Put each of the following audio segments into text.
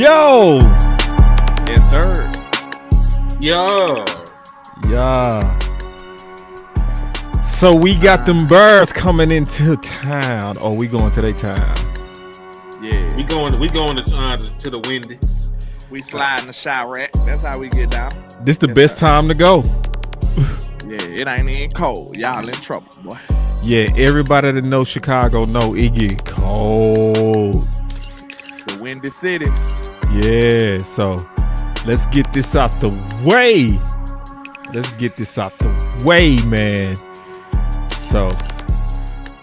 Yo. Yes, sir. Yo. Yeah. So we got them birds coming into town. Oh, we going to their town. Yeah. We going to the windy. We slide in the Chirac. That's how we get down. This the best time to go. Yeah, it ain't even cold. Y'all in trouble, boy. Yeah, everybody that knows Chicago know it get cold. The windy city. Yeah, so let's get this out the way. Let's get this out the way, man. So,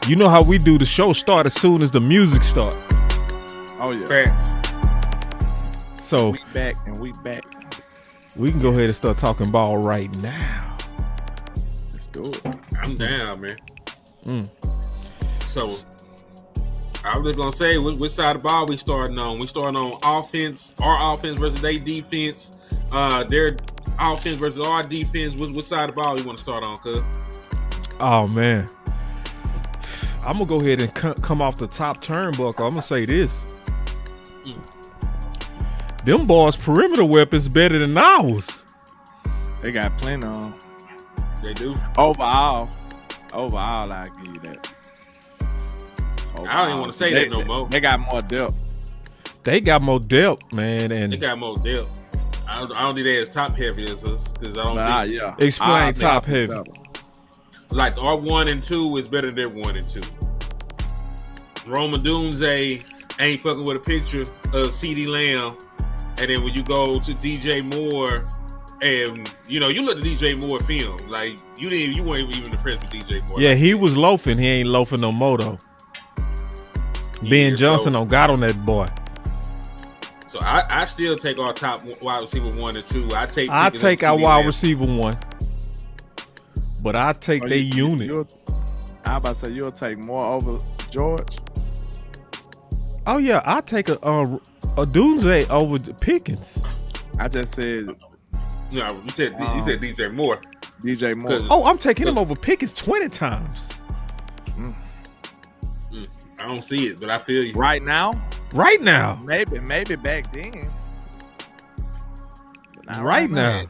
you know how we do the show start as soon as the music start. Oh, yeah. Facts. So, We back and we back. we can go ahead and start talking ball right now. Let's do it. I'm down, man. Mm. So, I was just going to say, which side of the ball we starting on? We starting on offense, our offense versus their defense. Their offense versus our defense. Which side of the ball you want to start on, cuz? Oh, man. I'm going to go ahead and come off the top turnbuckle. I'm going to say this. Them boys' perimeter weapons better than ours. They got plenty on. They do. Overall, I'll give you that. I don't even want to say that no more. They got more depth. They got more depth, man. And They got more depth. I don't think they as top heavy as us because I don't think. Yeah. explain top heavy. Like our 1 and 2 is better than their 1 and 2. Roman Dunze ain't fucking with a picture of CeeDee Lamb, and then when you go to DJ Moore, and you look at DJ Moore film, like you weren't even impressed with DJ Moore. Yeah, he was loafing. He ain't loafing no more though. Ben Johnson don't got on that boy. So I still take our top wide receiver 1 and 2. I take our wide receiver 1, but I take their unit. I about to say you'll take more over George. Oh yeah, I take a Dunze over Pickens. I just said No, you said DJ Moore. DJ Moore. Oh, I'm taking him over Pickens 20 times. I don't see it, but I feel you. Right now, maybe back then. Right now.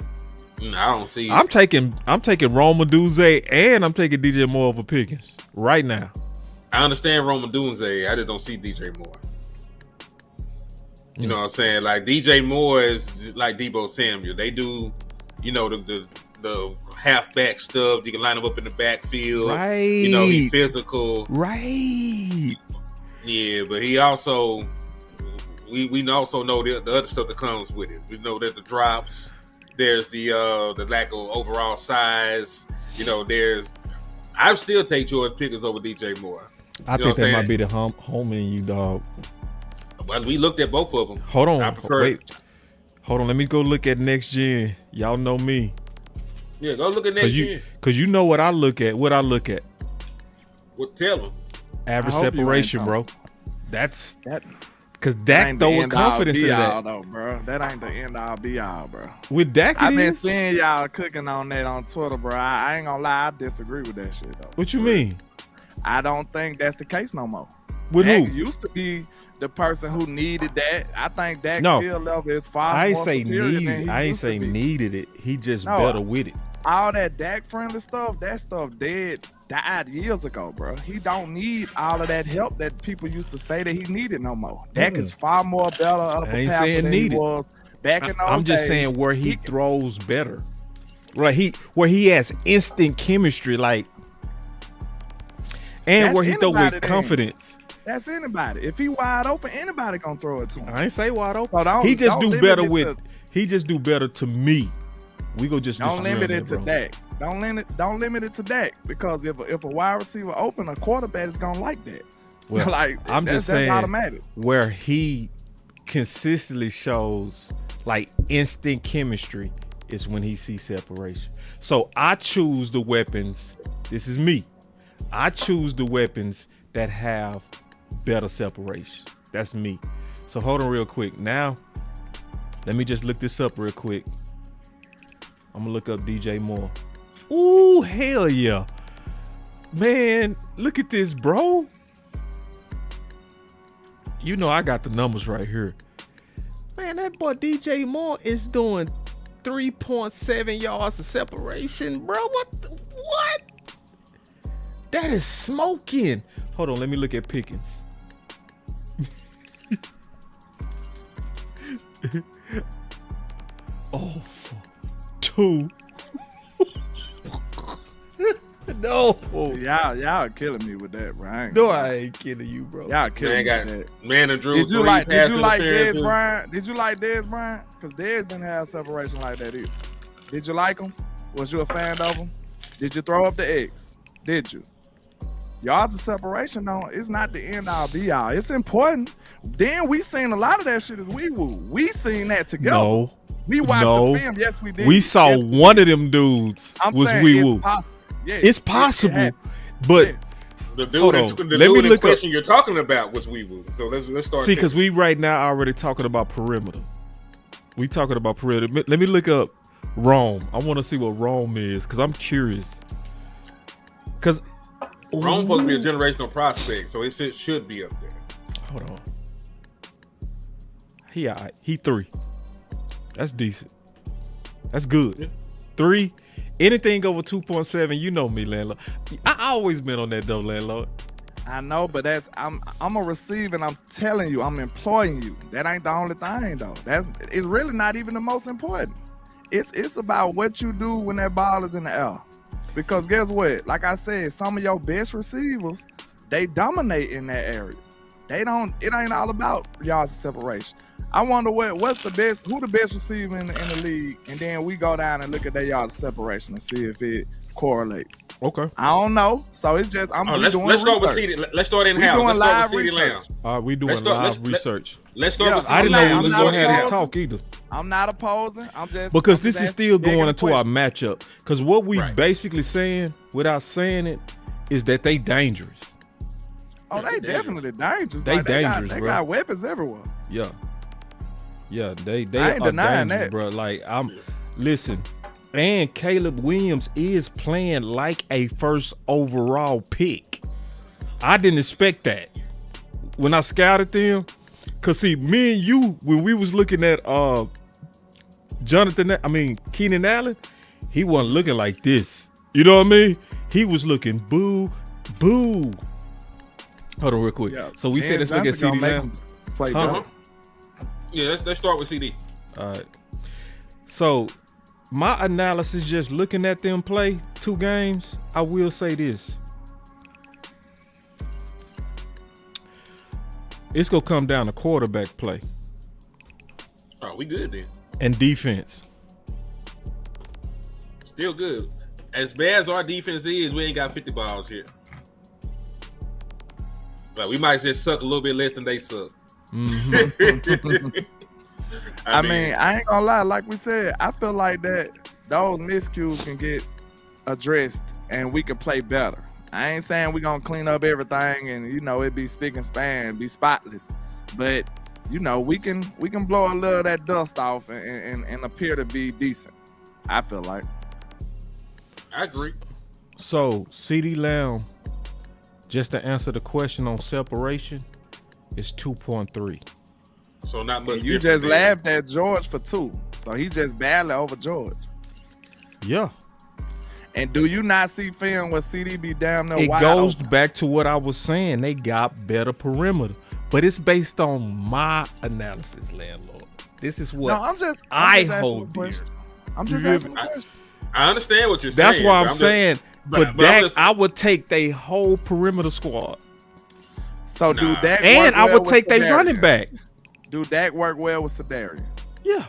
I don't see it. I'm taking Roman Dunze and I'm taking DJ Moore over Pickens right now. I understand Roman Dunze. I just don't see DJ Moore. You know what I'm saying? Like DJ Moore is like Debo Samuel. They do, the halfback stuff. You can line him up in the backfield. Right. He's physical. Right. Yeah, but he also we also know the other stuff that comes with it. We know that the drops. There's the lack of overall size. I still take George Pickens over DJ Moore. I think that might be the home in you, dog. Well, we looked at both of them. Hold on. I prefer. Wait. Hold on. Let me go look at next gen. Y'all know me. Yeah, go look at next gen. Because you know what I look at. Well, tell them. Average separation, bro. That's that. Because Dak throw with confidence in that. Though, bro. That ain't the end all be all, bro. With Dak, I've been seeing y'all cooking on that on Twitter, bro. I ain't gonna lie, I disagree with that shit, though. What you mean? I don't think that's the case no more. With Dak who? used to be the person who needed that. I think Dak's No. skill level is far I ain't more say superior than needed. he I ain't used to say be. needed it. He just better with it. All that Dak friendly stuff, that stuff died years ago, bro. He don't need all of that help that people used to say that he needed no more. Dak is far more better up a passer than he was back in those I'm just days. saying where he throws better. Right, where he has instant chemistry, like, and That's where he throw anybody with then. confidence. That's anybody. If he wide open, anybody gonna throw it to him. I ain't say wide open. So He just don't do limit better it with. He just do better to me. We go just Don't disagree limit on it to bro. Dak. Don't limit it to Dak because if a wide receiver open, a quarterback is gonna like that. Well, like I'm just saying that's automatic. where he consistently shows like instant chemistry is when he sees separation. So I choose the weapons. This is me. I choose the weapons that have better separation. That's me. So hold on real quick. Now, let me just look this up real quick. I'm gonna look up DJ Moore. Ooh, hell yeah. Man, look at this, bro. You know I got the numbers right here. Man, that boy DJ Moore is doing 3.7 yards of separation, bro. What? That is smoking. Hold on, let me look at Pickens. Oh, 2. No. Y'all killing me with that, bro. No, I ain't kidding you, bro. Y'all killing me with that. Man and Drew. Did you like Dez Bryant? Did you like Dez Bryant? Because Dez didn't have separation like that either. Did you like him? Was you a fan of him? Did you throw up the X? Did you? Yards of separation, though, it's not the end all be all. It's important. Then we seen a lot of that shit as we woo. We seen that together. No. We watched the film. Yes, we did. We saw one of them dudes was Wee Woo. Yes, it's possible, but yes. The dude in question you're talking about was Wee Woo. So let's start. See, because we right now already talking about perimeter. We talking about perimeter. Let me look up Rome. I want to see what Rome is because I'm curious. Because Rome's supposed to be a generational prospect, so it should be up there. Hold on. He all right. He 3. That's decent. That's good. Yeah. 3. Anything over 2.7, you know me, Landlord. I always been on that though, Landlord. I know, but I'm a receiver, and I'm telling you, I'm employing you. That ain't the only thing though. It's really not even the most important. It's about what you do when that ball is in the air. Because guess what? Like I said, some of your best receivers, they dominate in that area. It ain't all about yards of separation. I wonder who the best receiver in the league, and then we go down and look at their yards of separation and see if it correlates. Okay. I don't know. So it's just let's start with CD. Let's start in house. Doing live with research. We doing live research. Let's start with CD. I didn't know we was gonna have that talk either. I'm not opposing. Because this is still going into our matchup. Because what we basically saying, without saying it, is that they dangerous. Oh, they definitely dangerous. They dangerous, they bro. got weapons everywhere. Yeah. Yeah, they I ain't are denying dangerous, that. bro. Like listen, and Caleb Williams is playing like a first overall pick. I didn't expect that when I scouted them. Cause see, me and you, when we was looking at Keenan Allen, he wasn't looking like this. You know what I mean? He was looking boo. Hold on real quick. Yeah. So we said let's look at CD Lamb. Play better. Yeah, let's start with CD. All right. So my analysis, just looking at them play 2 games, I will say this. It's going to come down to quarterback play. Oh, we good then. And defense. Still good. As bad as our defense is, we ain't got 50 balls here. But we might just suck a little bit less than they suck. Mm-hmm. I mean, I ain't gonna lie. Like we said, I feel like that those miscues can get addressed and we can play better. I ain't saying we gonna clean up everything and it be spick and span, be spotless, but we can blow a little of that dust off and appear to be decent. I feel like. I agree. So CD Lamb, just to answer the question on separation, is 2.3. So not much. You just laughed at George for 2, so he just barely over George. Yeah. And do you not see film where CD be damn near wide goes open? Back to what I was saying. They got better perimeter, but it's based on my analysis, Landlord. This is what I hold dear. I'm just asking a question. I understand what you're saying. That's why I'm saying. For Dak, I would take their whole perimeter squad. So do Dak and I would take their running back. Do Dak work well with Sedarian? Yeah.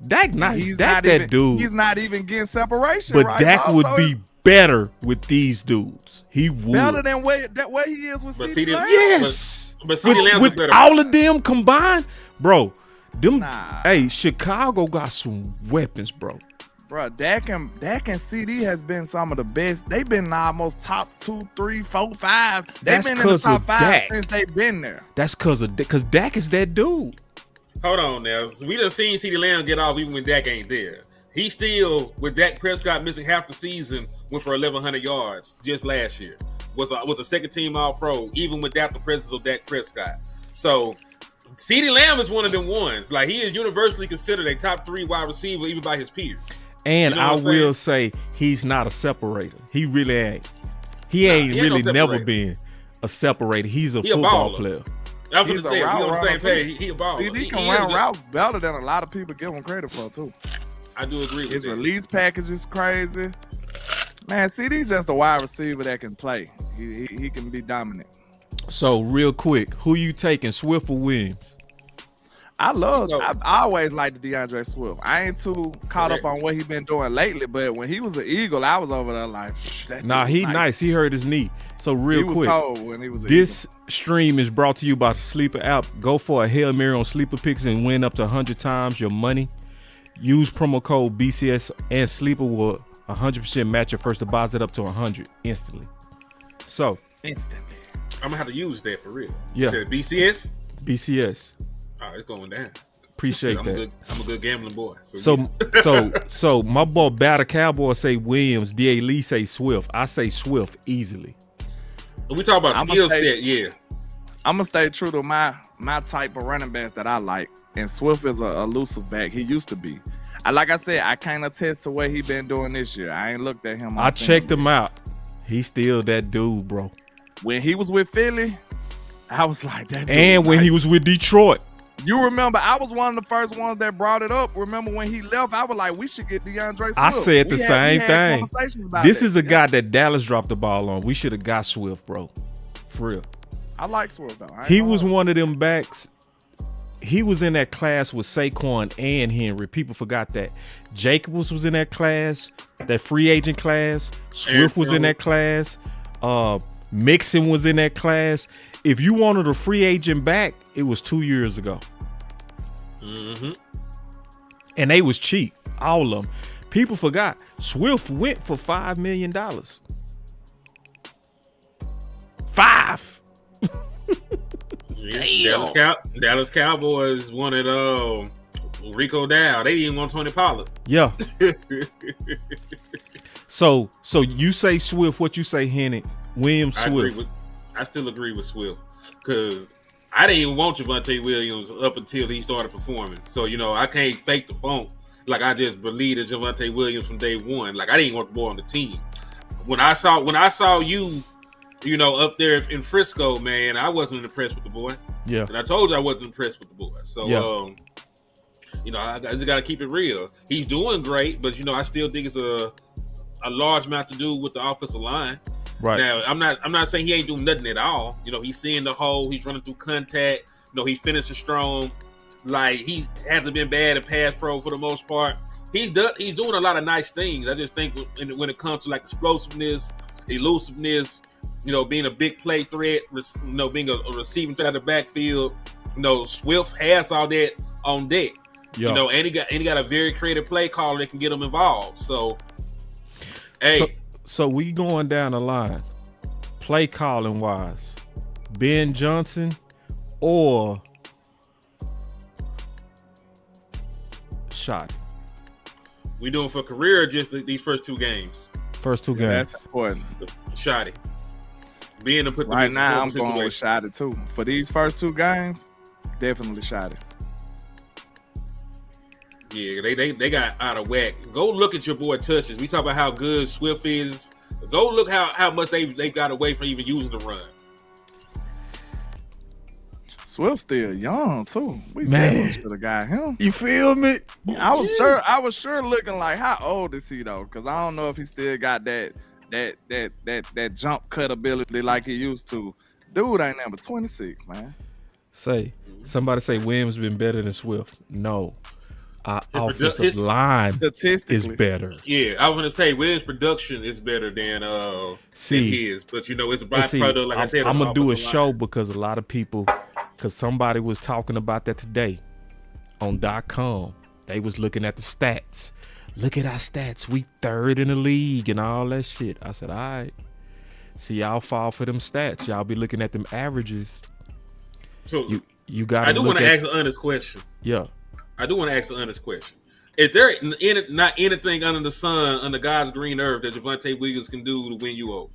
Dak nice. He's Dak that dude. He's not even getting separation. But right Dak now, would be better with these dudes. He would. Better than what he is with CD Lamb? Yes. But CD Lamb's with better. All of them combined, bro. Hey, Chicago got some weapons, bro. Bro, Dak and CD has been some of the best. They've been almost top 2, 3, 4, 5. They've been in the top 5 since they've been there. That's because Dak is that dude. Hold on now. We done seen CD Lamb get off even when Dak ain't there. He still, with Dak Prescott missing half the season, went for 1,100 yards just last year. Was a second team All-Pro, even without the presence of Dak Prescott. So CeeDee Lamb is one of them ones. Like, he is universally considered a top 3 wide receiver, even by his peers. And you know I will say he's not a separator. He really ain't. He ain't really never been a separator. He's a football player. That's what I'm saying. We on the same page. He a baller. He can run routes better than a lot of people give him credit for, too. I do agree with his that. Release package is crazy. Man, CD's just a wide receiver that can play. He can be dominant. So, real quick, who you taking, Swift or Williams? I always liked DeAndre Swift. I ain't too caught up on what he been doing lately, but when he was an Eagle, I was over there like, he nice. He hurt his knee. So real quick, cold when he was this stream is brought to you by the Sleeper app. Go for a Hail Mary on Sleeper picks and win up to 100 times your money. Use promo code BCS and Sleeper will 100% match your first deposit up to 100 instantly. So instantly, I'm gonna have to use that for real. Yeah, BCS. BCS. Oh, it's going down. Appreciate that. I'm a good gambling boy. So my boy Dallas Cowboys say Williams. Da Lee say Swift. I say Swift easily. When we talk about skill set, yeah. I'm gonna stay true to my type of running backs that I like, and Swift is a elusive back. He used to be. Like I said, I can't attest to what he been doing this year. I ain't looked at him. I checked him out. He's still that dude, bro. When he was with Philly, I was like that. And when he was with Detroit. You remember, I was one of the first ones that brought it up. Remember when he left, I was like, we should get DeAndre Swift. I said the same thing. This is a guy that Dallas dropped the ball on. We should have got Swift, bro. For real. I like Swift, though. He was one of them backs. He was in that class with Saquon and Henry. People forgot that. Jacobs was in that class, that free agent class. Swift was in that class. Mixon was in that class. If you wanted a free agent back, it was 2 years ago. Mm-hmm. And they was cheap, all of them. People forgot. Swift went for $5 million. 5. Yeah, Dallas Cowboys wanted Rico Dow. They didn't want Tony Pollard. Yeah. So you say Swift. What you say, Henny? Williams, Swift. I still agree with Swift because I didn't even want Javonte Williams up until he started performing. So, I can't fake the funk. Like, I just believed in Javonte Williams from day one. Like, I didn't want the boy on the team. When I saw you, up there in Frisco, man, I wasn't impressed with the boy. Yeah. And I told you I wasn't impressed with the boy. So, yeah. I just got to keep it real. He's doing great, but, I still think it's a large amount to do with the offensive line. Right. Now, I'm not saying he ain't doing nothing at all. He's seeing the hole. He's running through contact. He finishes strong. Like, he hasn't been bad at pass pro for the most part. He's doing a lot of nice things. I just think when it comes to like explosiveness, elusiveness, being a big play threat, being a receiving threat out of the backfield, Swift has all that on deck. Yeah. And he got a very creative play caller that can get him involved. So, hey. So we going down the line, play calling wise, Ben Johnson or Shot? We doing for career or just these first 2 games? First 2 games. That's important. Shotty. Being to put the right now, I'm going with Shotty too. For these first 2 games, definitely Shotty. Yeah, they got out of whack. Go look at your boy touches. We talk about how good Swift is. Go look how much they got away from even using the run. Swift's still young too. We definitely should have got him. You feel me? I was sure looking like, how old is he though? Because I don't know if he still got that jump cut ability like he used to. Dude ain't number 26, man. Somebody say Williams been better than Swift. No. Our offensive line is better. Yeah, I was going to say Williams' production is better than his, but it's a byproduct. Like I said, I'm gonna do a show because a lot of people, because somebody was talking about that today on .com. They was looking at the stats. Look at our stats. We 3rd in the league and all that shit. I said, all right. See, y'all fall for them stats. Y'all be looking at them averages. So you got. I do want to ask an honest question. Yeah. I do want to ask an honest question. Is there not anything under the sun, under God's green earth, that Javonte Williams can do to win you over?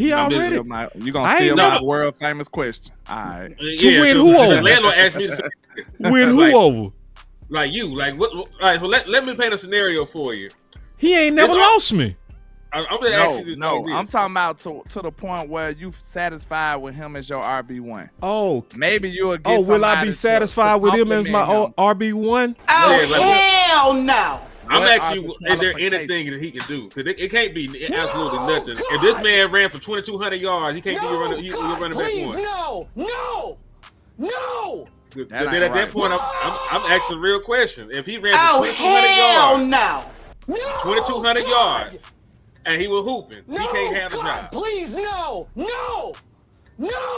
He already. You gonna steal my world famous question? All right. To win who over? LandLord asked me to say win who over? Like you, like what? All right, so let me paint a scenario for you. He ain't never lost me. I'm just asking you. No, I'm talking about to the point where you satisfied with him as your RB1. Oh, maybe you'll get. Will I be satisfied with him as my RB1? Hell no. I'm asking you, is there anything that he can do? Because it can't be absolutely nothing. God. If this man ran for 2,200 yards, he can't do your running back one. No. Then at that point, I'm asking a real question. If he ran for 2,200 yards, 2,200 yards, and he was hooping, he can't have a job. Please, no.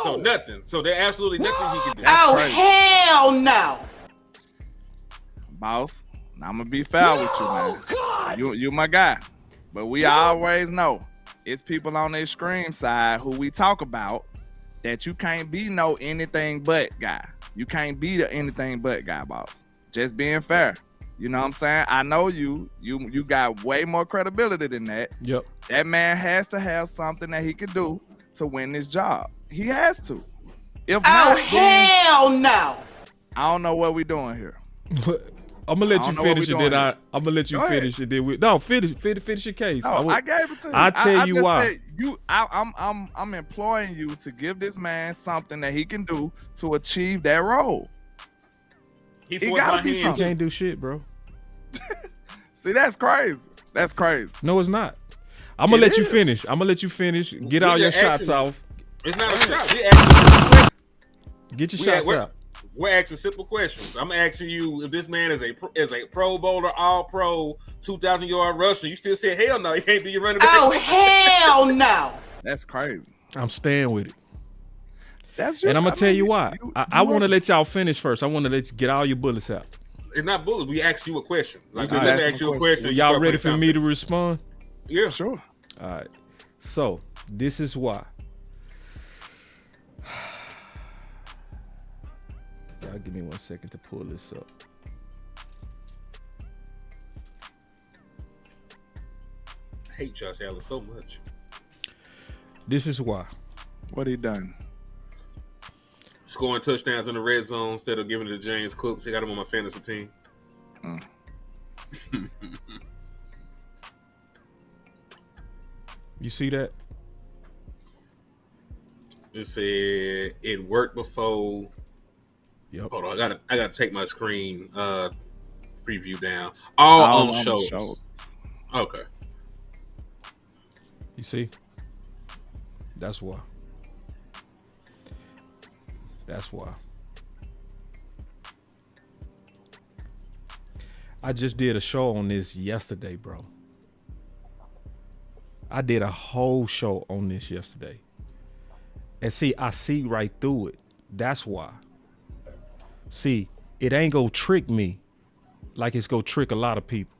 So nothing. So there's absolutely nothing he can do. Hell no. Boss, I'm gonna be foul with you, man. God. You my guy. But we always know it's people on their scream side who we talk about that you can't be no anything but guy. You can't be the anything but guy, boss. Just being fair. You know what I'm saying? I know you got way more credibility than that. Yep. That man has to have something that he can do to win this job. He has to. If not, hell no. I don't know what we doing here. I'm gonna let you finish it. Then I'm gonna let you finish it. Then finish your case. No, I gave it to you. I tell you why. I'm employing you to give this man something that he can do to achieve that role. He gotta be something. He can't do shit, bro. See, that's crazy. That's crazy. No, it's not. I'm gonna let you finish. Get all your shots off. It's not a shot. Get your shots out. We're asking simple questions. I'm asking you if this man is a Pro Bowler, All Pro, 2,000-yard rusher. You still say hell no? He can't be your running back. Hell no! That's crazy. I'm staying with it. That's and I'm gonna tell you why. I want to let y'all finish first. I want to let you get all your bullets out. It's not bullets. We asked you a question. Let me ask you a question. Y'all ready for me to respond? Yeah, sure. All right. So this is why. Y'all give me 1 second to pull this up. I hate Josh Allen so much. This is why. What he done? Scoring touchdowns in the red zone instead of giving it to James Cooks. I got him on my fantasy team. You see that? It said it worked before. Yep. Hold on, I gotta take my screen preview down. All on shows. Okay. You see? That's why. I just did a show on this yesterday, bro. I did a whole show on this yesterday. And see, I see right through it. That's why. See, it ain't gonna trick me like it's gonna trick a lot of people.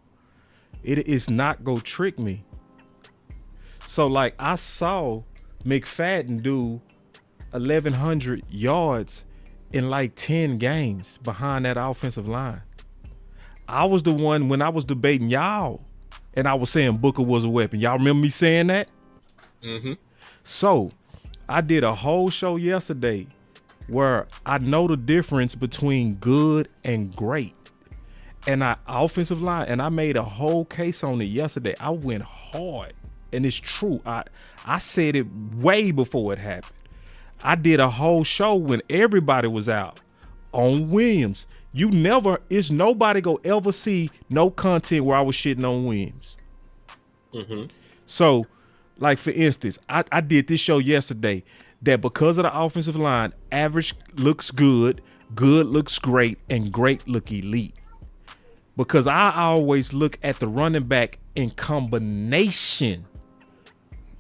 It is not gonna trick me. So like I saw McFadden do 1,100 yards in like 10 games behind that offensive line. I was the one when I was debating y'all and I was saying Booker was a weapon. Y'all remember me saying that? Mm-hmm. So I did a whole show yesterday where I know the difference between good and great. And offensive line, and I made a whole case on it yesterday. I went hard. And it's true. I said it way before it happened. I did a whole show when everybody was out on Williams. It's nobody go ever see no content where I was shitting on Williams. Mm-hmm. So, like for instance, I did this show yesterday that because of the offensive line, average looks good looks great, and great look elite. Because I always look at the running back in combination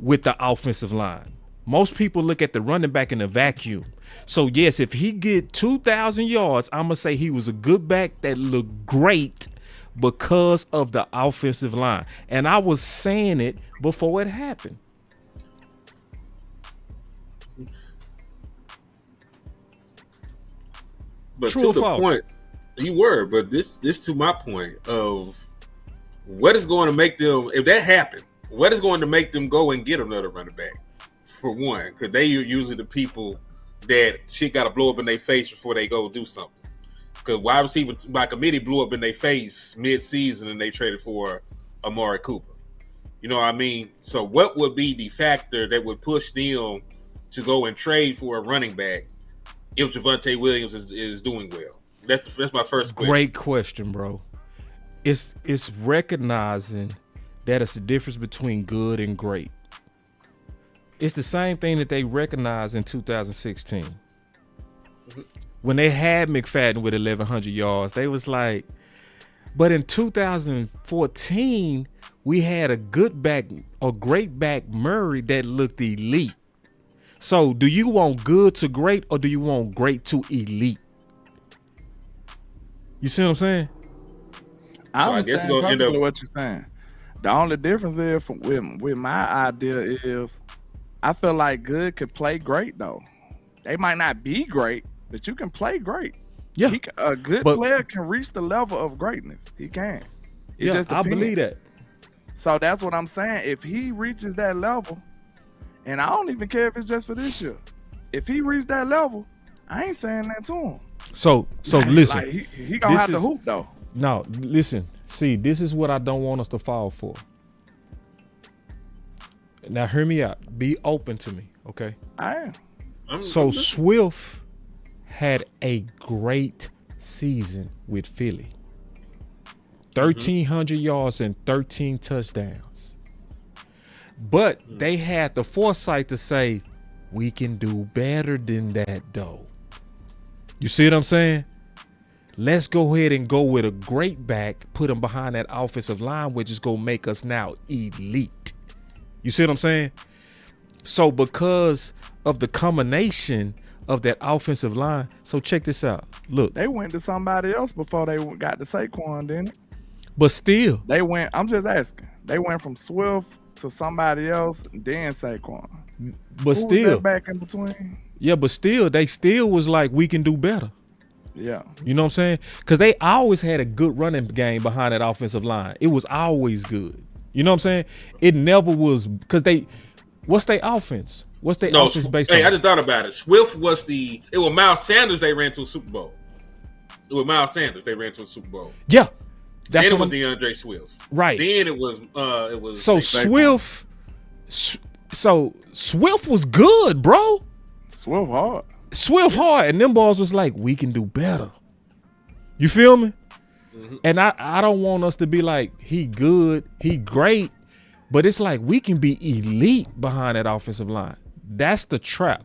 with the offensive line. Most people look at the running back in a vacuum. So yes, if he get 2,000 yards, I'm gonna say he was a good back that looked great because of the offensive line. And I was saying it before it happened. But True to or the false? point, you were. But this to my point of what is going to make them, if that happened, what is going to make them go and get another running back for one, because they are usually the people that shit got to blow up in their face before they go do something. Because wide receiver by committee blew up in their face mid-season and they traded for Amari Cooper. You know what I mean? So what would be the factor that would push them to go and trade for a running back if Javonte Williams is doing well? That's my first question. Great question, bro. It's recognizing that it's the difference between good and great. It's the same thing that they recognized in 2016. Mm-hmm. When they had McFadden with 1,100 yards, they was like, but in 2014, we had a great back Murray that looked elite. So do you want good to great or do you want great to elite? You see what I'm saying? I understand perfectly what you're saying. The only difference is with my idea is I feel like good could play great though. They might not be great, but you can play great. Yeah, a good player can reach the level of greatness. He can. I believe that. So that's what I'm saying. If he reaches that level, and I don't even care if it's just for this year. If he reached that level, I ain't saying that to him. So listen. Like he gonna have to hoop though. No, listen. See, this is what I don't want us to fall for. Now, hear me out. Be open to me, okay? I am. So Swift had a great season with Philly. 1,300 yards and 13 touchdowns. But they had the foresight to say, we can do better than that, though. You see what I'm saying? Let's go ahead and go with a great back, put him behind that offensive line, which is going to make us now elite. You see what I'm saying? So because of the combination of that offensive line, so check this out. Look. They went to somebody else before they got to Saquon, didn't it? But still. I'm just asking. They went from Swift to somebody else, then Saquon. But Who still. was that back in between? Yeah, but still, they still was like, we can do better. Yeah. You know what I'm saying? Because they always had a good running game behind that offensive line. It was always good. You know what I'm saying? It never was, because what's their offense? What's their offense based on? Hey, I just thought about it. Swift it was Miles Sanders they ran to a Super Bowl. It was Miles Sanders they ran to a Super Bowl. Yeah. Then it was DeAndre Swift. Right. Then it was so Swift. So Swift was good, bro. Swift hard. And them balls was like, we can do better. You feel me? Mm-hmm. And I don't want us to be like, he good, he great, but it's like we can be elite behind that offensive line. That's the trap.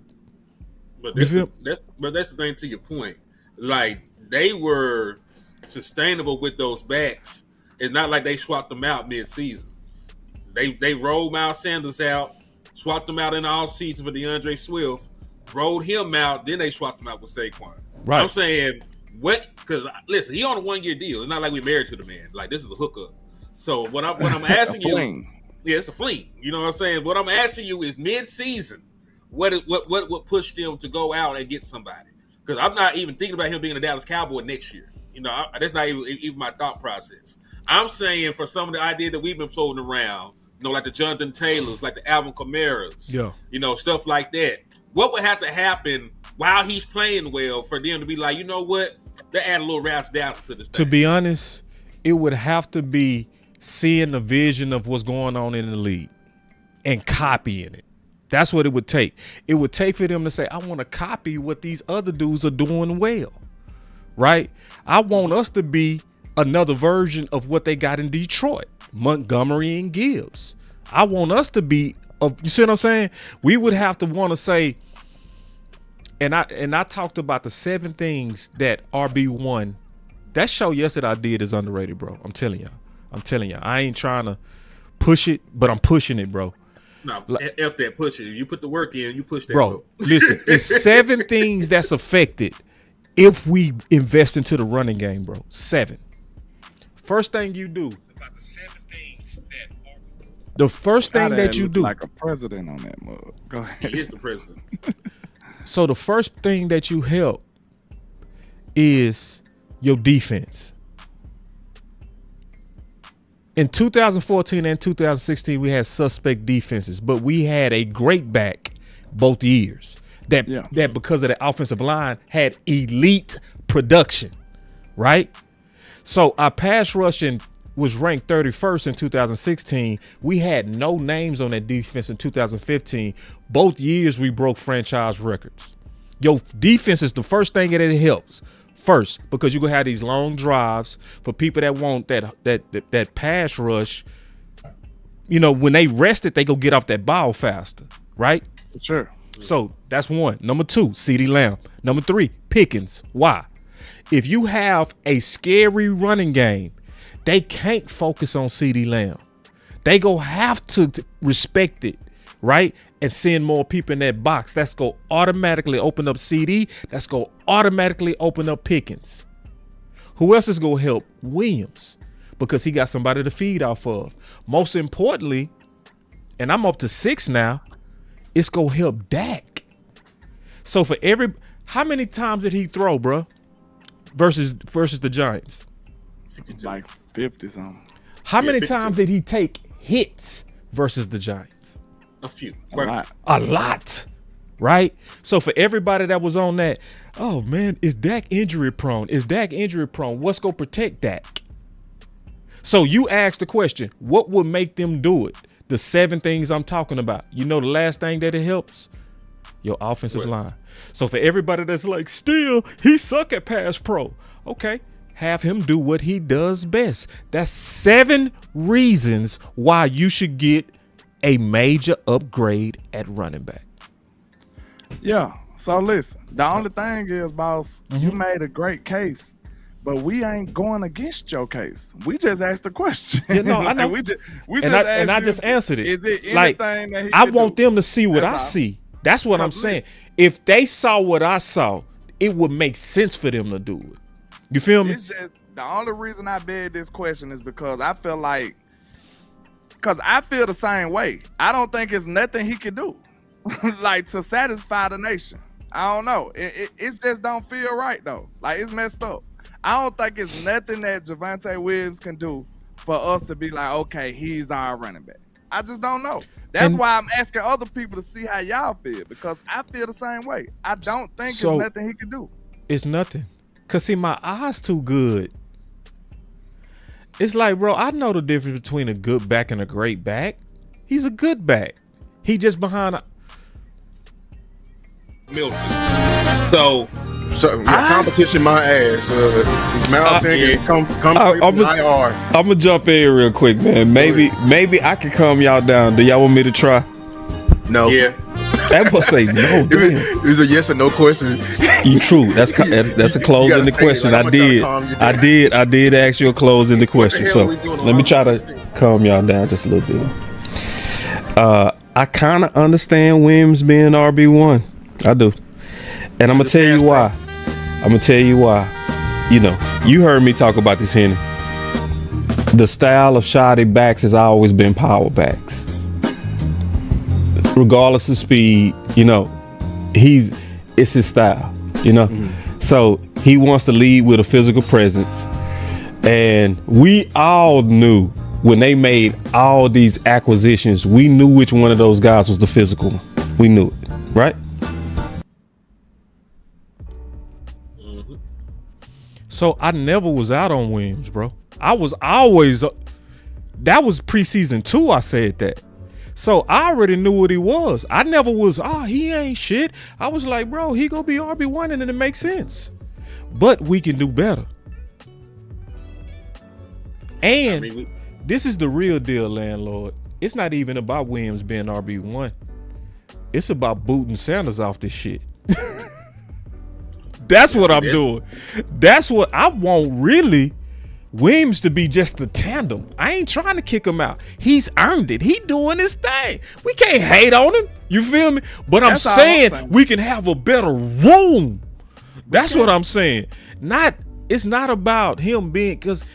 But that's the thing to your point. Like, they were sustainable with those backs. It's not like they swapped them out mid-season. They rolled Miles Sanders out, swapped them out in the offseason for DeAndre Swift, rolled him out, then they swapped him out with Saquon. Right. I'm saying, because listen, he on a 1-year deal. It's not like we married to the man. Like, this is a hookup. So what I'm asking you, it's a fling. You know what I'm saying? What I'm asking you is mid-season, what pushed them to go out and get somebody? Because I'm not even thinking about him being a Dallas Cowboy next year. You know, that's not even my thought process. I'm saying for some of the ideas that we've been floating around, you know, like the Jonathan Taylors, like the Alvin Kamara's, you know, stuff like that. What would have to happen while he's playing well for them to be like, you know what? They add a little razzle-dazzle to this thing. To be honest, it would have to be seeing the vision of what's going on in the league and copying it. That's what it would take. It would take for them to say, I want to copy what these other dudes are doing well, right? I want us to be another version of what they got in Detroit, Montgomery and Gibbs. I want us to be, you see what I'm saying? We would have to want to say, and I talked about the 7 things that RB1, that show yesterday I did is underrated, bro. I'm telling y'all. I ain't trying to push it, but I'm pushing it, bro. No, F that push it. You put the work in, you push that. Bro, listen, it's 7 things that's affected if we invest into the running game, bro. 7. First thing you do. About the 7 things that are. The first thing that you do. Like a president on that mug. Go ahead. He is the president. So the first thing that you help is your defense. In 2014 and 2016, we had suspect defenses, but we had a great back both years. That because of the offensive line had elite production, right? So our pass rushing was ranked 31st in 2016. We had no names on that defense in 2015. Both years we broke franchise records. Your defense is the first thing that it helps. First, because you're gonna have these long drives for people that want that pass rush. You know, when they rest it, they go get off that ball faster, right? Sure. So that's one. Number two, CeeDee Lamb. Number three, Pickens. Why? If you have a scary running game, they can't focus on CeeDee Lamb. They go have to respect it, right? And send more people in that box. That's go automatically open up CeeDee. That's go automatically open up Pickens. Who else is going to help? Williams, because he got somebody to feed off of. Most importantly, and I'm up to 6 now, it's going to help Dak. So for how many times did he throw, bro, versus the Giants? Like 50 something. How many times did he take hits versus the Giants? A few. A lot, right? So for everybody that was on that, oh man, is Dak injury prone? Is Dak injury prone? What's going to protect Dak? So you asked the question, what would make them do it? The 7 things I'm talking about. You know the last thing that it helps? Your offensive line. So for everybody that's like, still, he suck at pass pro. Okay, have him do what he does best. That's 7 reasons why you should get a major upgrade at running back. Yeah. So listen, the only thing is, boss, you made a great case, but we ain't going against your case. We just asked the question. You know, I know. I just answered it. Is it anything like, that he I could want do? them to see what I see. That's what I'm saying. If they saw what I saw, it would make sense for them to do it. You feel me? It's just the only reason I begged this question is because I feel like, because I feel the same way. I don't think it's nothing he can do, like to satisfy the nation. I don't know. It just don't feel right though. Like it's messed up. I don't think it's nothing that Javonte Williams can do for us to be like, okay, he's our running back. I just don't know. That's why I'm asking other people to see how y'all feel, because I feel the same way. I don't think it's nothing he can do. It's nothing. Cause see, my eyes too good. It's like, bro, I know the difference between a good back and a great back. He's a good back. He just behind a Milton. So competition, my ass. Miles Sanders come from IR. I'm gonna jump in real quick, man. Maybe I can calm y'all down. Do y'all want me to try? No. Yeah. That must say no. It was a yes or no question. You true. That's a close in the question. I did ask you a close in the question. So let me try to calm y'all down just a little bit. I kind of understand Williams being RB1. I do. And I'm gonna tell you why. You know, you heard me talk about this, Henny. The style of shoddy backs has always been power backs. Regardless of speed, you know, it's his style, you know. So he wants to lead with a physical presence. And we all knew when they made all these acquisitions, we knew which one of those guys was the physical one. We knew it, right? So I never was out on Williams, bro. I was always, that was preseason 2 I said that. So I already knew what he was. I never was, he ain't shit. I was like, bro, he gonna be RB1 and it makes sense. But we can do better. And this is the real deal, LandLord. It's not even about Williams being RB1. It's about booting Sanders off this shit. That's what I'm doing. That's what I want, really. Williams to be just a tandem. I ain't trying to kick him out. He's earned it. He doing his thing. We can't hate on him. You feel me? But I'm saying we can have a better room. That's what I'm saying. It's not about him being, because,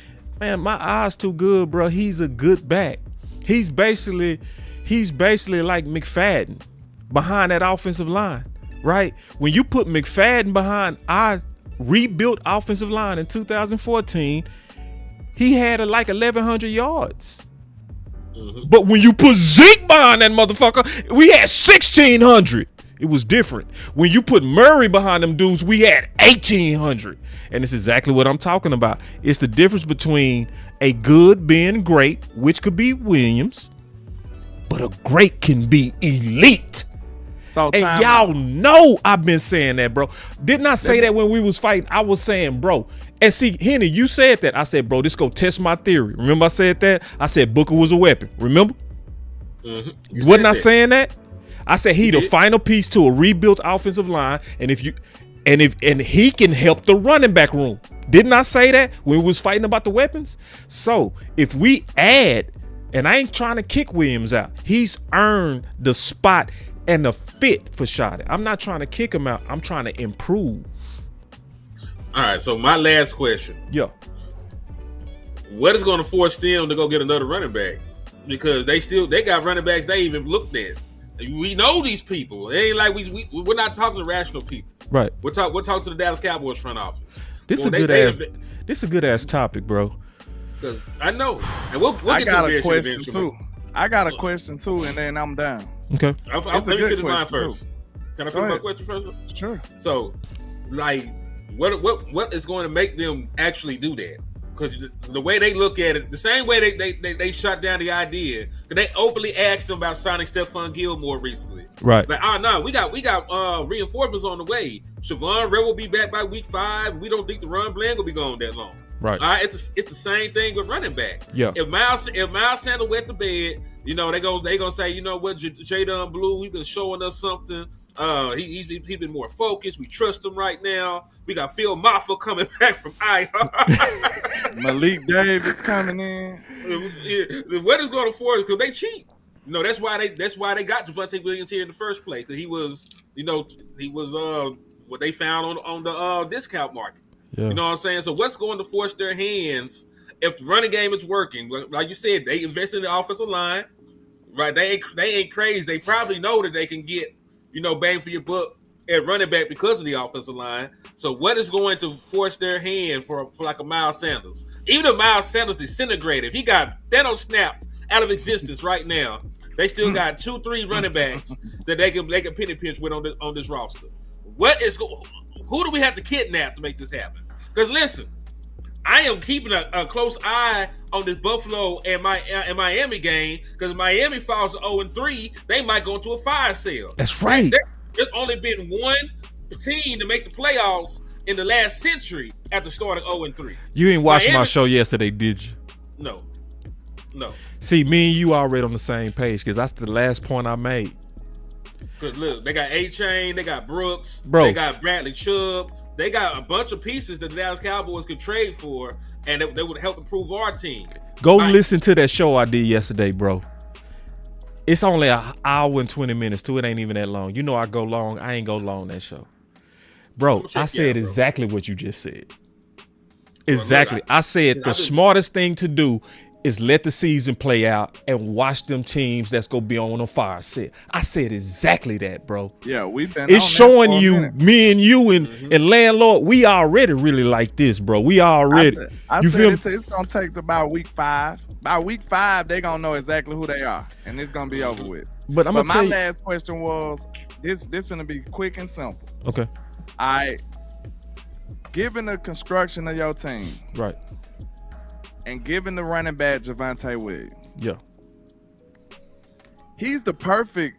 man, my eyes too good, bro. He's a good back. He's basically like McFadden behind that offensive line, right? When you put McFadden behind our rebuilt offensive line in 2014, he had like 1,100 yards. But when you put Zeke behind that motherfucker, we had 1,600. It was different. When you put Murray behind them dudes, we had 1,800. And it's exactly what I'm talking about. It's the difference between a good being great, which could be Williams, but a great can be elite. So and y'all know I've been saying that, bro. Didn't I say that when we was fighting? I was saying, bro. And see, Henny, you said that. I said, bro, this go test my theory. Remember I said that? I said Booker was a weapon. Remember? Mm-hmm. Wasn't I saying that? I said he the final piece to a rebuilt offensive line, and if he can help the running back room. Didn't I say that when we was fighting about the weapons? So if we add, and I ain't trying to kick Williams out, he's earned the spot and the fit for Shotty. I'm not trying to kick him out. I'm trying to improve. All right, so my last question. Yeah. What is going to force them to go get another running back? Because they got running backs they even looked at. We know these people. It ain't like we're not talking to rational people. Right. We're talking to the Dallas Cowboys front office. This is a good ass topic, bro. Because I know. And we'll I get got to a question too. I got a question too, and then I'm done. Okay. Let me finish mine first. Can I finish my question first? Sure. So, like, what is going to make them actually do that? Because the way they look at it, the same way they shut down the idea, because they openly asked them about signing Stephon Gilmore recently. Right. Like, no, we got reinforcements on the way. Siobhan Ray will be back by week 5. We don't think the run plan will be going that long. Right. All right. It's the same thing with running back. Yeah. If Miles Sanders wet the bed, they gonna say, you know what, Jadon Blue, he's been showing us something. He's been more focused. We trust him right now. We got Phil Maffa coming back from IR. Malik Davis coming in. What is going to force? Because they cheat. That's why they got Javonte Williams here in the first place. Because he was what they found on the discount market. Yeah. You know what I'm saying? So what's going to force their hands if the running game is working? Like you said, they invest in the offensive line, right? They ain't crazy. They probably know that they can get, bang for your buck at running back because of the offensive line. So what is going to force their hand for like a Miles Sanders? Even if Miles Sanders disintegrated, if he got Thanos snapped out of existence right now, they still got 2-3 running backs that they can penny pinch with on this roster. Who do we have to kidnap to make this happen? Because listen, I am keeping a close eye on this Buffalo and Miami game, because Miami falls to 0-3, they might go into a fire sale. That's right. There's only been one team to make the playoffs in the last century after starting 0-3. You ain't watched my show yesterday, did you? No. See, me and you already on the same page, because that's the last point I made. Because look, they got A-Chain, they got Brooks, bro. They got Bradley Chubb. They got a bunch of pieces that the Dallas Cowboys could trade for, and they would help improve our team. Go listen to that show I did yesterday, bro. It's only an hour and 20 minutes, too. It ain't even that long. You know I go long. I ain't go long that show. Bro, I said exactly what you just said. Exactly. I said the smartest thing to do is let the season play out and watch them teams that's gonna be on a fire set. I said exactly that, bro. Yeah, we've been. It's showing you, me and you and LandLord, we already really like this, bro. We already. I said it's gonna take about week 5. By week 5, they're gonna know exactly who they are, and it's gonna be over with. But my last question was this gonna be quick and simple. Okay. Given the construction of your team, right, and given the running back Javonte Williams, yeah, he's the perfect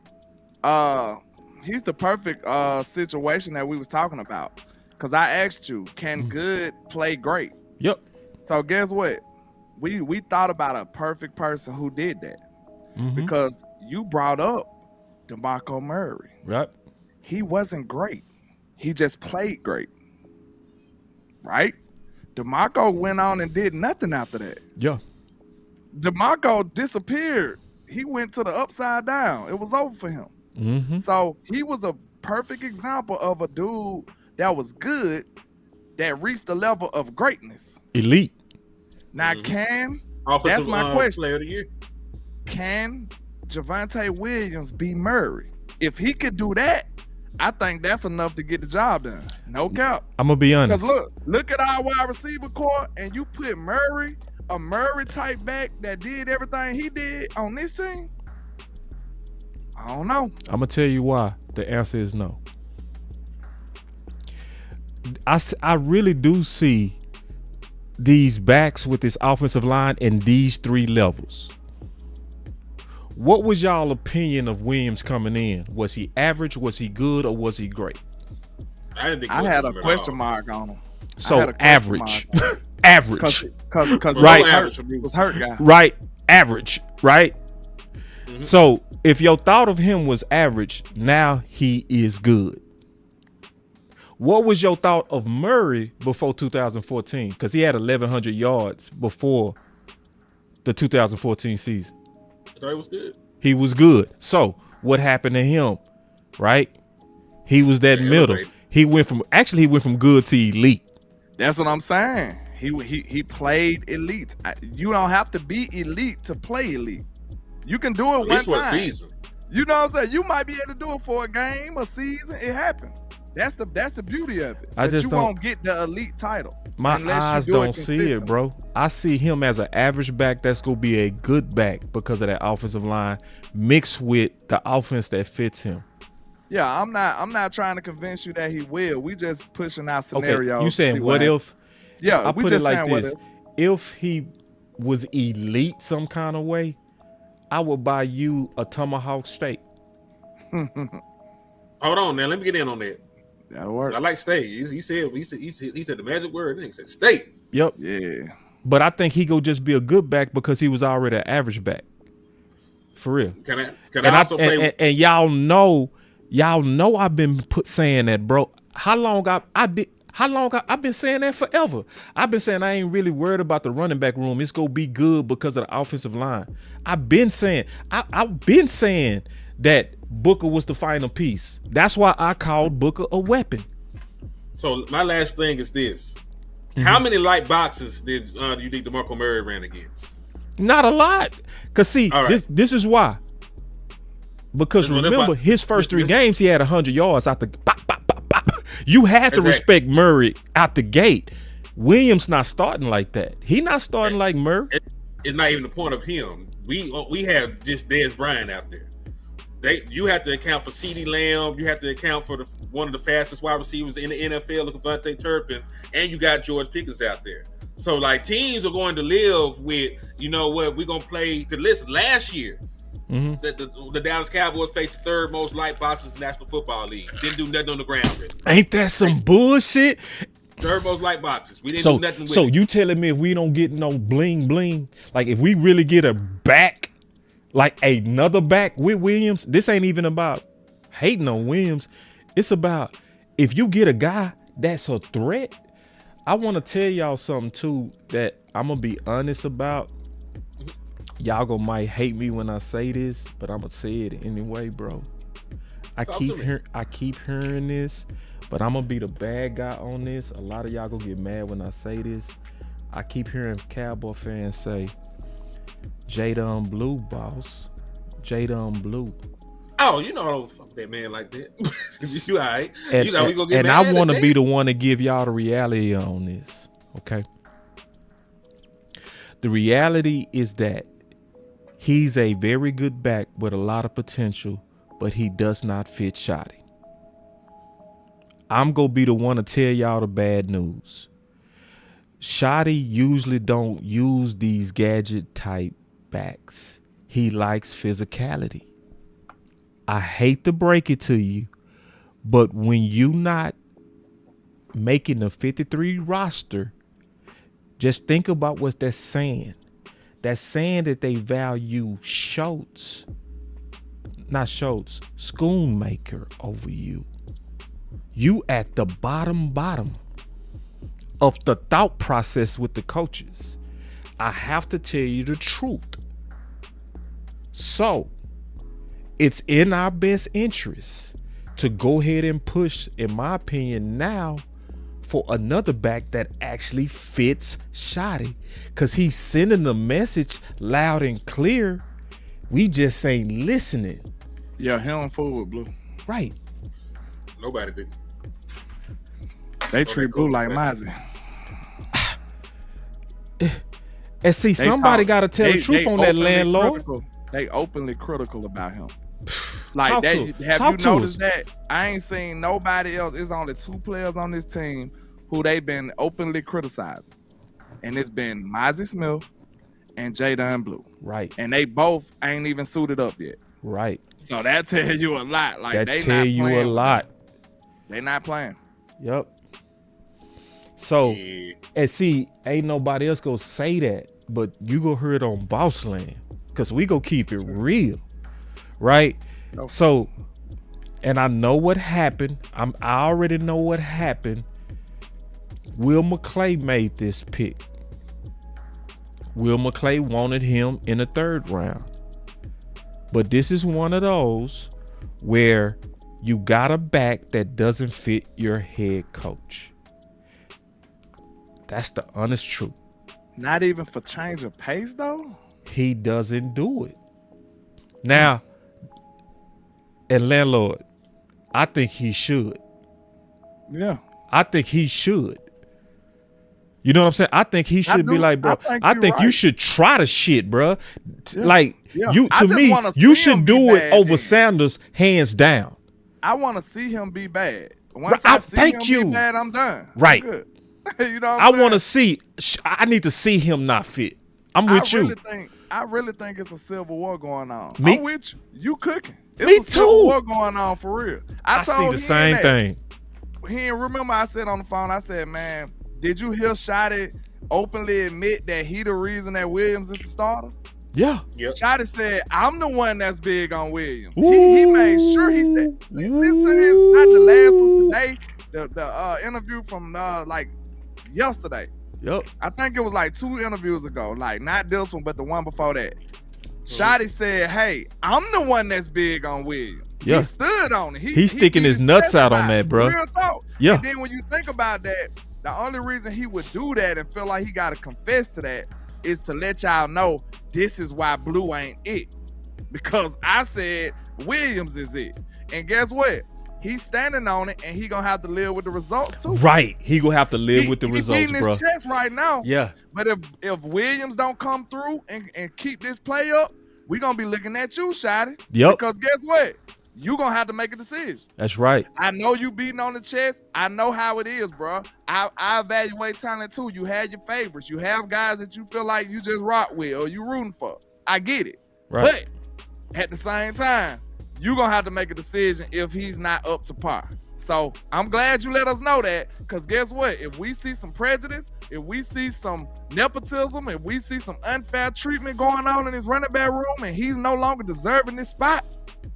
situation that we was talking about. Because I asked you, can good play great? Yep. So guess what? We thought about a perfect person who did that, because you brought up DeMarco Murray. Right. He wasn't great. He just played great. Right? DeMarco went on and did nothing after that. Yeah. DeMarco disappeared. He went to the upside down. It was over for him. So he was a perfect example of a dude that was good, that reached the level of greatness. Elite. Now that's my question. Player of the year. Can Javonte Williams be Murray? If he could do that, I think that's enough to get the job done. No cap. I'm gonna be honest. Because look at our wide receiver core, and you put Murray, a Murray type back that did everything he did on this team. I don't know. I'm gonna tell you why. The answer is no. I really do see these backs with this offensive line in these 3 levels. What was y'all opinion of Williams coming in? Was he average? Was he good? Or was he great? I had a question mark on him. So average, average, because right? Was hurt guy, right? Average, right? Mm-hmm. So if your thought of him was average, now he is good. What was your thought of Murray before 2014? Because he had 1,100 yards before the 2014 season. I thought he was good. He was good. So what happened to him? Right? He was that middle. He went from good to elite. That's what I'm saying. He played elite. You don't have to be elite to play elite. You can do it one time. Season. You know what I'm saying? You might be able to do it for a game, a season. It happens. That's the beauty of it. You won't get the elite title. My eyes don't see it, bro. I see him as an average back that's gonna be a good back because of that offensive line mixed with the offense that fits him. Yeah, I'm not trying to convince you that he will. We just pushing out scenarios. Okay, you saying what if? Yeah, we put it like this. If he was elite some kind of way, I would buy you a tomahawk steak. Hold on now, let me get in on that. That'll work. I like steak. He said the magic word. He said steak. Yep. Yeah. But I think he go just be a good back because he was already an average back. For real. Can I also play? And y'all know I've been saying that, bro. How long I've been saying that forever. I've been saying I ain't really worried about the running back room. It's gonna be good because of the offensive line. I've been saying that Booker was the final piece. That's why I called Booker a weapon. So my last thing is this: how many light boxes did you think DeMarco Murray ran against? Not a lot. Cause see, this is why. Because remember, his first 3 games, he had 100 yards out the bop, bop, bop, bop. You had to respect Murray out the gate. Williams not starting like that. He not starting like Murray. It's not even the point of him. We have just Dez Bryant out there. You have to account for CeeDee Lamb. You have to account for one of the fastest wide receivers in the NFL, Devontae Turpin, and you got George Pickens out there. So, like, teams are going to live with, you know what, we're going to play. Because listen, last year, the Dallas Cowboys faced the 3rd most light boxes in the National Football League. Didn't do nothing on the ground. Really. Ain't that some bullshit? 3rd most light boxes. We didn't do nothing with it. So you telling me if we don't get no bling bling, like if we really get a back, like another back with Williams, this ain't even about hating on Williams. It's about if you get a guy that's a threat. I want to tell y'all something too that I'm gonna be honest about. Y'all might hate me when I say this, but I'm gonna say it anyway, bro. I keep hearing this, but I'm gonna be the bad guy on this. A lot of y'all gonna get mad when I say this. I keep hearing Cowboy fans say, Jadon Blue, boss. Jadon Blue. Oh, you know I don't fuck that man like that. You all right. And, you know we gonna get and mad I want to be the one to give y'all the reality on this, okay? The reality is that he's a very good back with a lot of potential, but he does not fit Shoddy. I'm going to be the one to tell y'all the bad news. Shoddy usually don't use these gadget type backs. He likes physicality. I hate to break it to you, but when you not making the 53 roster, just think about what that's saying. That's saying that they value Schoonmaker over you. You at the bottom of the thought process with the coaches. I have to tell you the truth. So, it's in our best interest to go ahead and push, in my opinion, now for another back that actually fits Shoddy, because he's sending the message loud and clear. We just ain't listening. Yeah, he don't fool with Blue. Right. Nobody did. They treat Blue like Mozzie. And see, somebody got to tell the truth on that LandLord. They openly critical about him. Like that. Have you noticed that? I ain't seen nobody else. It's only 2 players on this team who they've been openly criticizing, and it's been Mozzie Smith and Jadon Blue. Right. And they both ain't even suited up yet. Right. So that tells you a lot. Like that they tell not you playing a lot. They not playing. Yep. So, and see, ain't nobody else gonna say that, but you go hear it on BossLand, because we go keep it real, right? No. So, and I know what happened. I already know what happened. Will McClay made this pick. Will McClay wanted him in the 3rd round. But this is one of those where you got a back that doesn't fit your head coach. That's the honest truth. Not even for change of pace, though? He doesn't do it. Now, at LandLord, I think he should. Yeah. I think he should. You know what I'm saying? I think he should be like, bro, I think you should try the shit, bro. Yeah. Like, you to me, you should do it over Sanders, hands down. I want to see him be bad. Once I see him be bad, I'm done. Right. I'm good. You know what I want to see. I need to see him not fit. I'm with you. I really think it's a civil war going on. Me, I'm with you. You cooking. It's a civil war going on for real. I see the same thing. He didn't remember I said on the phone, I said, man, did you hear Shotty openly admit that he the reason that Williams is the starter? Yeah. Yep. Shotty said, I'm the one that's big on Williams. He made sure he said, listen to his, not the last one today, the interview from like yesterday. Yep. I think it was like 2 interviews ago, like not this one, but the one before that. Shotty said, hey, I'm the one that's big on Williams. Yeah. He stood on it. He's sticking his nuts out on that, bro. Real talk. Yeah. And then when you think about that, the only reason he would do that and feel like he got to confess to that is to let y'all know this is why Blue ain't it. Because I said Williams is it. And guess what? He's standing on it, and he gonna have to live with the results too. Right, he gonna have to live with the results, beating his chest right now. Yeah. But if Williams don't come through and keep this play up, we gonna be looking at you, Shotty. Yep. Because guess what? You gonna have to make a decision. That's right. I know you beating on the chest. I know how it is, bro. I evaluate talent too. You had your favorites. You have guys that you feel like you just rock with or you rooting for. I get it. Right. But at the same time, you're going to have to make a decision if he's not up to par. So I'm glad you let us know that, because guess what? If we see some prejudice, if we see some nepotism, if we see some unfair treatment going on in his running back room and he's no longer deserving this spot,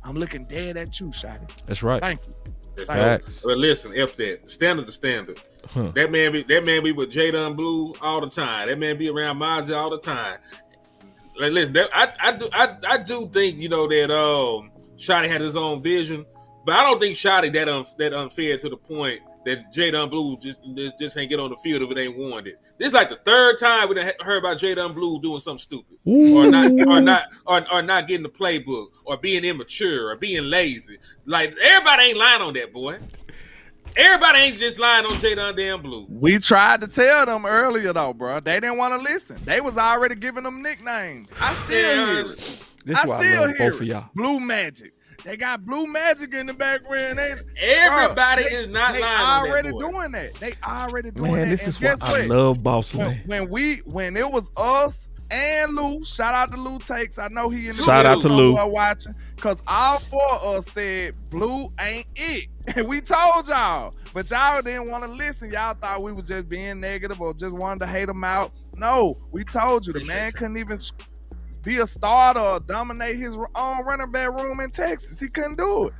I'm looking dead at you, Shotty. That's right. Thank you. That's right. But listen, F that. Standard to standard. Huh. That man be with Jadon Blue all the time. That man be around Mozzie all the time. Like, listen, I do think, you know, that Shotty had his own vision, but I don't think Shotty that unfair to the point that Jadon Blue just ain't get on the field if it ain't warranted. This is like the 3rd time we done heard about Jadon Blue doing something stupid, or not getting the playbook, or being immature, or being lazy. Like, everybody ain't lying on that boy. Everybody ain't just lying on Jadon damn Blue. We tried to tell them earlier though, bro. They didn't want to listen. They was already giving them nicknames. I still hear it. This is why I love both of y'all. Blue Magic. They got Blue Magic in the background. Everybody is not lying on that boy. They already doing that. They already doing that. Man, this is why I love BossLand. When it was us and Lou, shout out to Lou Takes. I know he in the shout out to Lou watching, because all 4 of us said Blue ain't it. And we told y'all, but y'all didn't want to listen. Y'all thought we was just being negative or just wanted to hate him out. No, we told you the man couldn't even be a starter or dominate his own running back room in Texas. He couldn't do it.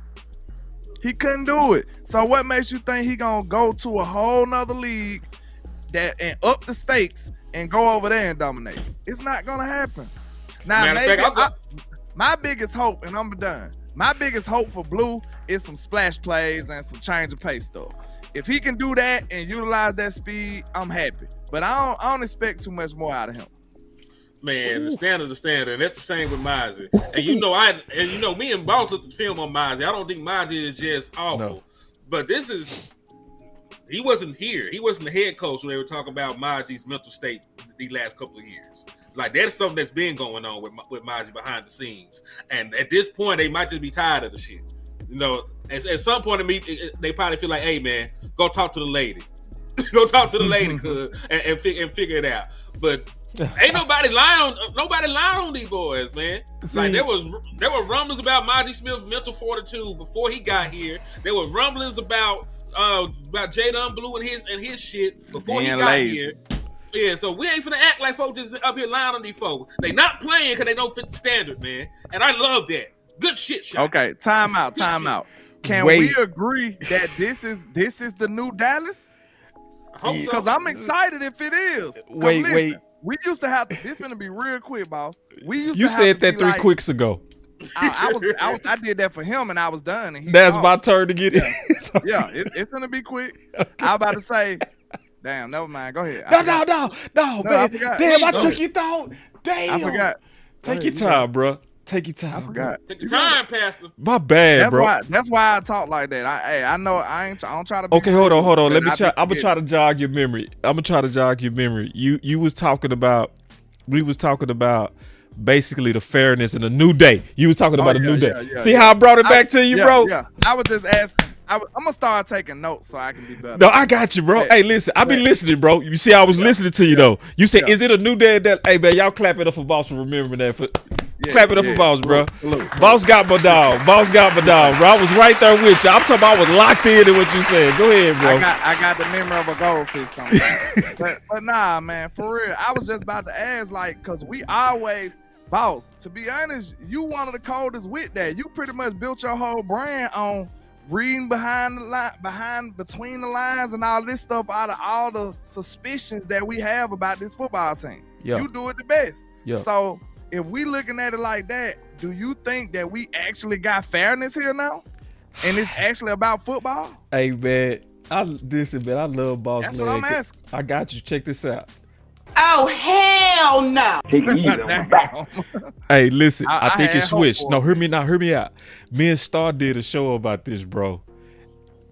He couldn't do it. So what makes you think he gonna go to a whole nother league and up the stakes and go over there and dominate? It's not gonna happen. Now, my biggest hope, and I'm done. My biggest hope for Blue is some splash plays and some change of pace stuff. If he can do that and utilize that speed, I'm happy. But I don't expect too much more out of him. Man, the standard. And that's the same with Mozzie. And you know, me and Boss looked at the film on Mozzie. I don't think Mozzie is just awful. No. But he wasn't here. He wasn't the head coach when they were talking about Mozzie's mental state the last couple of years. Like that's something that's been going on with Mozzie behind the scenes, and at this point, they might just be tired of the shit. You know, at some point, they probably feel like, "Hey, man, go talk to the lady, go talk to the lady, and figure it out." But ain't nobody lying on these boys, man. Like there were rumblings about Mozzie Smith's mental fortitude before he got here. There were rumblings about Jadon Blue and his shit before he got here. Yeah, so we ain't finna act like folks just up here lying on these folks. They not playing because they don't fit the standard, man. And I love that. Good shit, shot. Okay, time out. Can we agree that this is the new Dallas? I hope so. Because I'm excited if it is. Wait. We used to have to. This finna be real quick, boss. You said that 3 quicks ago. I did that for him and I was done. And that's my turn to get it. Yeah, it's gonna be quick. Okay. I was about to say, damn, never mind. Go ahead. No, man. Damn, I took your thought. Damn. I forgot. Take your time, bro. Take your time. I forgot. Take your time, Pastor. My bad, bro. That's why I talk like that. I know I don't try to be okay, hold on. Let me try. I'm gonna try to jog your memory. You was talking about basically the fairness and a new day. You was talking about a new day. See how I brought it back to you, bro? Yeah. I was just asking. I'm gonna start taking notes so I can be better. No, I got you, bro. Hey, listen, I be listening, bro. You see, I was listening to you though. You said, "Is it a new day?" That hey, man, y'all clap it up for Boss for remembering that. Clap it up for Boss, bro. Boss got my dog. Bro. I was right there with you. I'm talking about I was locked in what you said. Go ahead, bro. I got the memory of a goldfish on me. but nah, man, for real. I was just about to ask, like, cause we always, Boss, to be honest, you one of the coldest with that. You pretty much built your whole brand on reading between the lines and all this stuff out of all the suspicions that we have about this football team. Yeah. You do it the best. Yeah. So if we looking at it like that, do you think that we actually got fairness here now? And it's actually about football? Hey, man, I love Boss. That's what I'm asking. I got you. Check this out. Oh, hell no. Hey, listen, I think it switched. No, hear me out. Me and Star did a show about this, bro.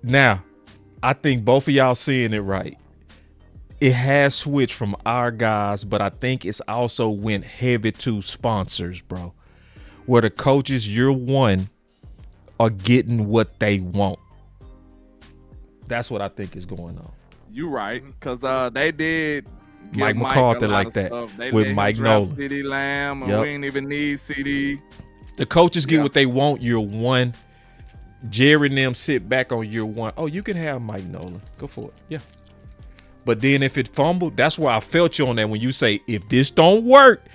Now, I think both of y'all seeing it right. It has switched from our guys, but I think it's also went heavy to sponsors, bro. Where the coaches, year one, are getting what they want. That's what I think is going on. You right, because they did Mike McCarthy like that with Mike Nolan. CD Lamb, and we ain't even need CD. The coaches get what they want year one. Jerry and them sit back on year one. Oh, you can have Mike Nolan. Go for it. Yeah. But then if it fumbled, that's why I felt you on that when you say, if this don't work.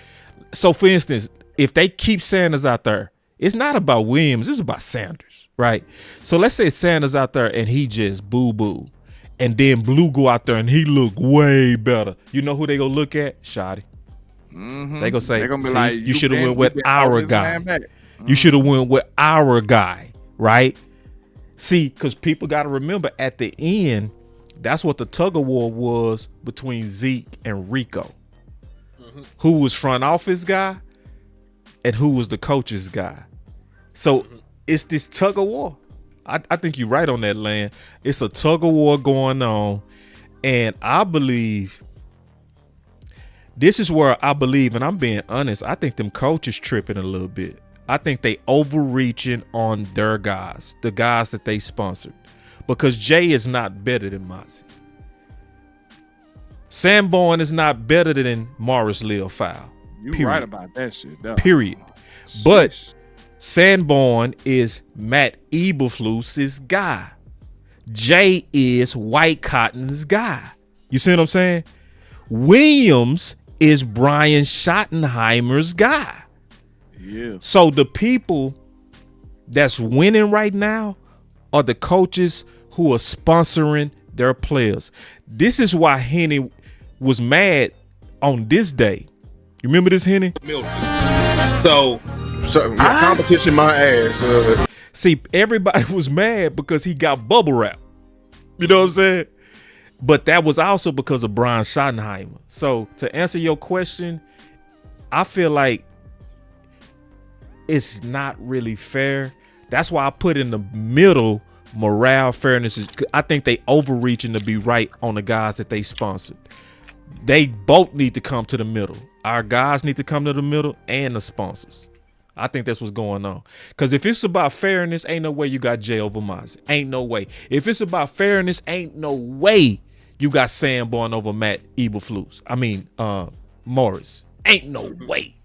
So, for instance, if they keep Sanders out there, it's not about Williams. It's about Sanders, right? So let's say Sanders out there and he just boo-boo. And then Blue go out there and he look way better. You know who they gonna look at? Shotty. Mm-hmm. They gonna say, be like, you should have went with our guy. Mm-hmm. You should have went with our guy, right? See, because people got to remember at the end, that's what the tug of war was between Zeke and Rico. Mm-hmm. Who was front office guy and who was the coach's guy. So it's this tug of war. I think you're right on that, Land. It's a tug of war going on. And I believe this is where I believe, and I'm being honest, I think them coaches tripping a little bit. I think they overreaching on their guys, the guys that they sponsored. Because Jay is not better than Mozzie. Sanborn is not better than Morris Leofile. You're right about that shit. Though. Period. But Sanborn is Matt Eberflus's guy. Jay is White Cotton's guy. You see what I'm saying? Williams is Brian Schottenheimer's guy. Yeah. So the people that's winning right now are the coaches who are sponsoring their players. This is why Henny was mad on this day. You remember this, Henny? So competition my ass. See, everybody was mad because he got bubble wrap. You know what I'm saying? But that was also because of Brian Schottenheimer. So to answer your question, I feel like it's not really fair. That's why I put in the middle morale, fairness. I think they overreaching to be right on the guys that they sponsored. They both need to come to the middle. Our guys need to come to the middle and the sponsors. I think that's what's going on. Because if it's about fairness, ain't no way you got Jay over Mozzie. Ain't no way. If it's about fairness, ain't no way you got Sanborn over Matt Eberflus. I mean, Morris. Ain't no way.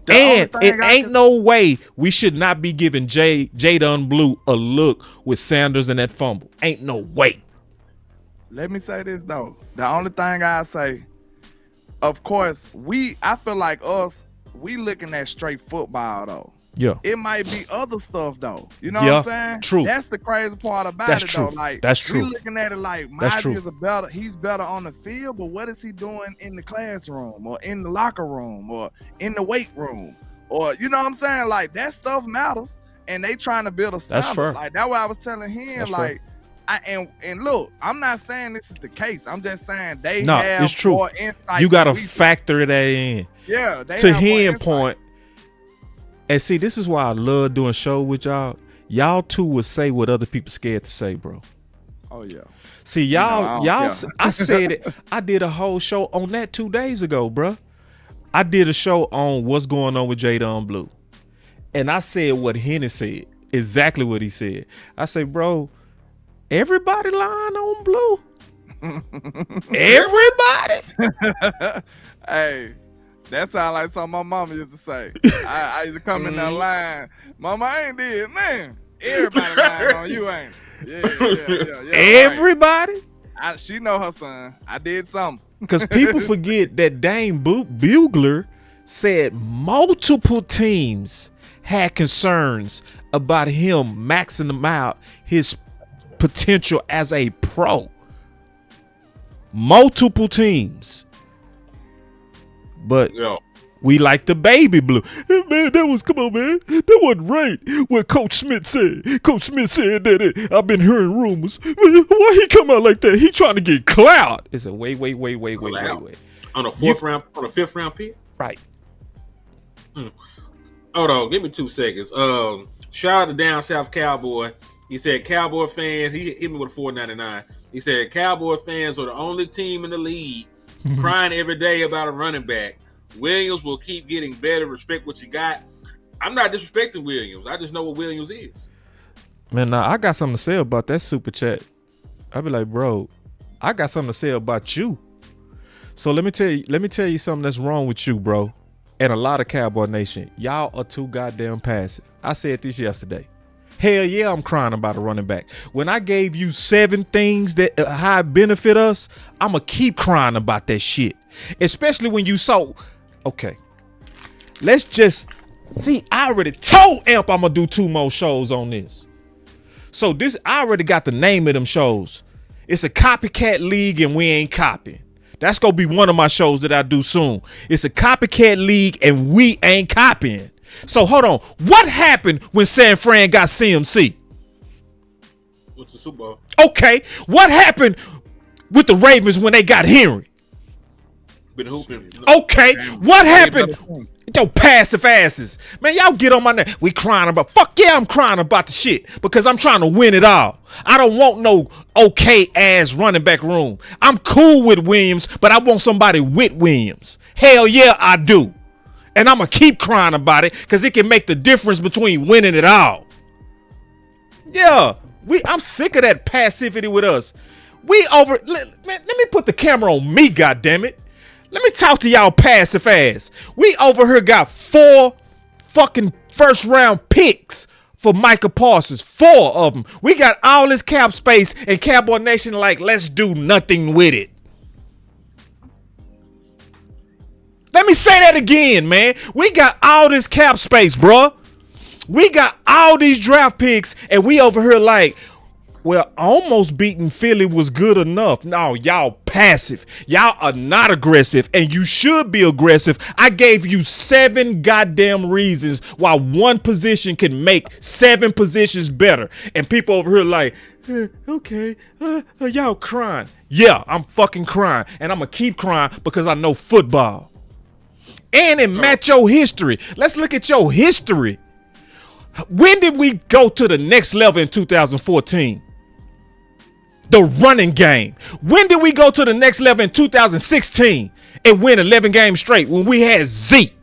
And it ain't no way we should not be giving Jadon Blue a look with Sanders and that fumble. Ain't no way. Let me say this, though. The only thing I say, of course, I feel like we looking at straight football, though. Yeah. It might be other stuff, though. You know what I'm saying? True. That's the crazy part about That's it, true. though. Like, that's true. We looking at it like Mozzie is he's better on the field, but what is he doing in the classroom or in the locker room or in the weight room? Or, you know what I'm saying? Like, that stuff matters, and they trying to build a standard. That's fair. Like, that's what I was telling him. That's like, and look, I'm not saying this is the case. I'm just saying they no, have it's true. more insight. You got to factor that in. Yeah. To him point, and see, this is why I love doing show with y'all. Y'all too will say what other people scared to say, bro. Oh, yeah. See, y'all, I said it. I did a whole show on that 2 days ago, bro. I did a show on what's going on with Jadon Blue. And I said what Henny said. Exactly what he said. I say, bro, everybody lying on Blue. Everybody. Hey, that sounds like something my mama used to say. I used to come in that line. Mama, I ain't did, man. Everybody lying on you, ain't it? Yeah. Everybody? Right. She know her son. I did something. Because people forget that Dane Bugler said multiple teams had concerns about him maxing out his potential as a pro. Multiple teams. But we like the baby Blue. Man, come on, man. That wasn't right what Coach Smith said. Coach Smith said that I've been hearing rumors. Why he come out like that? He trying to get clout. It's a wait. On a fifth round pick? Right. Hold on, give me 2 seconds. Shout out to Down South Cowboy. He said Cowboy fans, he hit me with $4.99. He said Cowboy fans are the only team in the league crying every day about a running back. Williams will keep getting better. Respect what you got. I'm not disrespecting Williams. I just know what Williams is. Man, now I got something to say about that super chat. I be like, bro, I got something to say about you. So let me tell you something that's wrong with you, bro. And a lot of Cowboy Nation. Y'all are too goddamn passive. I said this yesterday. Hell yeah, I'm crying about a running back. When I gave you 7 things that how it benefit us, I'm going to keep crying about that shit. Especially when you saw, okay, let's just, see, I already told Amp I'm going to do 2 more shows on this. So this, I already got the name of them shows. It's a copycat league and we ain't copying. That's going to be one of my shows that I do soon. It's a copycat league and we ain't copying. So hold on. What happened when San Fran got CMC? What's the Super Bowl? Okay. What happened with the Ravens when they got Henry? Been hooping. Okay. What happened? Yo, passive asses. Man, y'all get on my neck. We crying about, fuck yeah, I'm crying about the shit because I'm trying to win it all. I don't want no okay ass running back room. I'm cool with Williams, but I want somebody with Williams. Hell yeah, I do. And I'm going to keep crying about it because it can make the difference between winning it all. Yeah, I'm sick of that passivity with us. Let me put the camera on me, goddammit. Let me talk to y'all passive ass. We over here got 4 fucking first round picks for Micah Parsons. 4 of them. We got all this cap space and Cowboy Nation like, let's do nothing with it. Let me say that again, man. We got all this cap space, bruh. We got all these draft picks, and we over here like, well, almost beating Philly was good enough. No, y'all passive. Y'all are not aggressive, and you should be aggressive. I gave you 7 goddamn reasons why one position can make 7 positions better. And people over here like, okay, y'all crying. Yeah, I'm fucking crying, and I'm going to keep crying because I know football. And it match your history. Let's look at your history. When did we go to the next level in 2014? The running game. When did we go to the next level in 2016? and win 11 games straight when we had Zeke?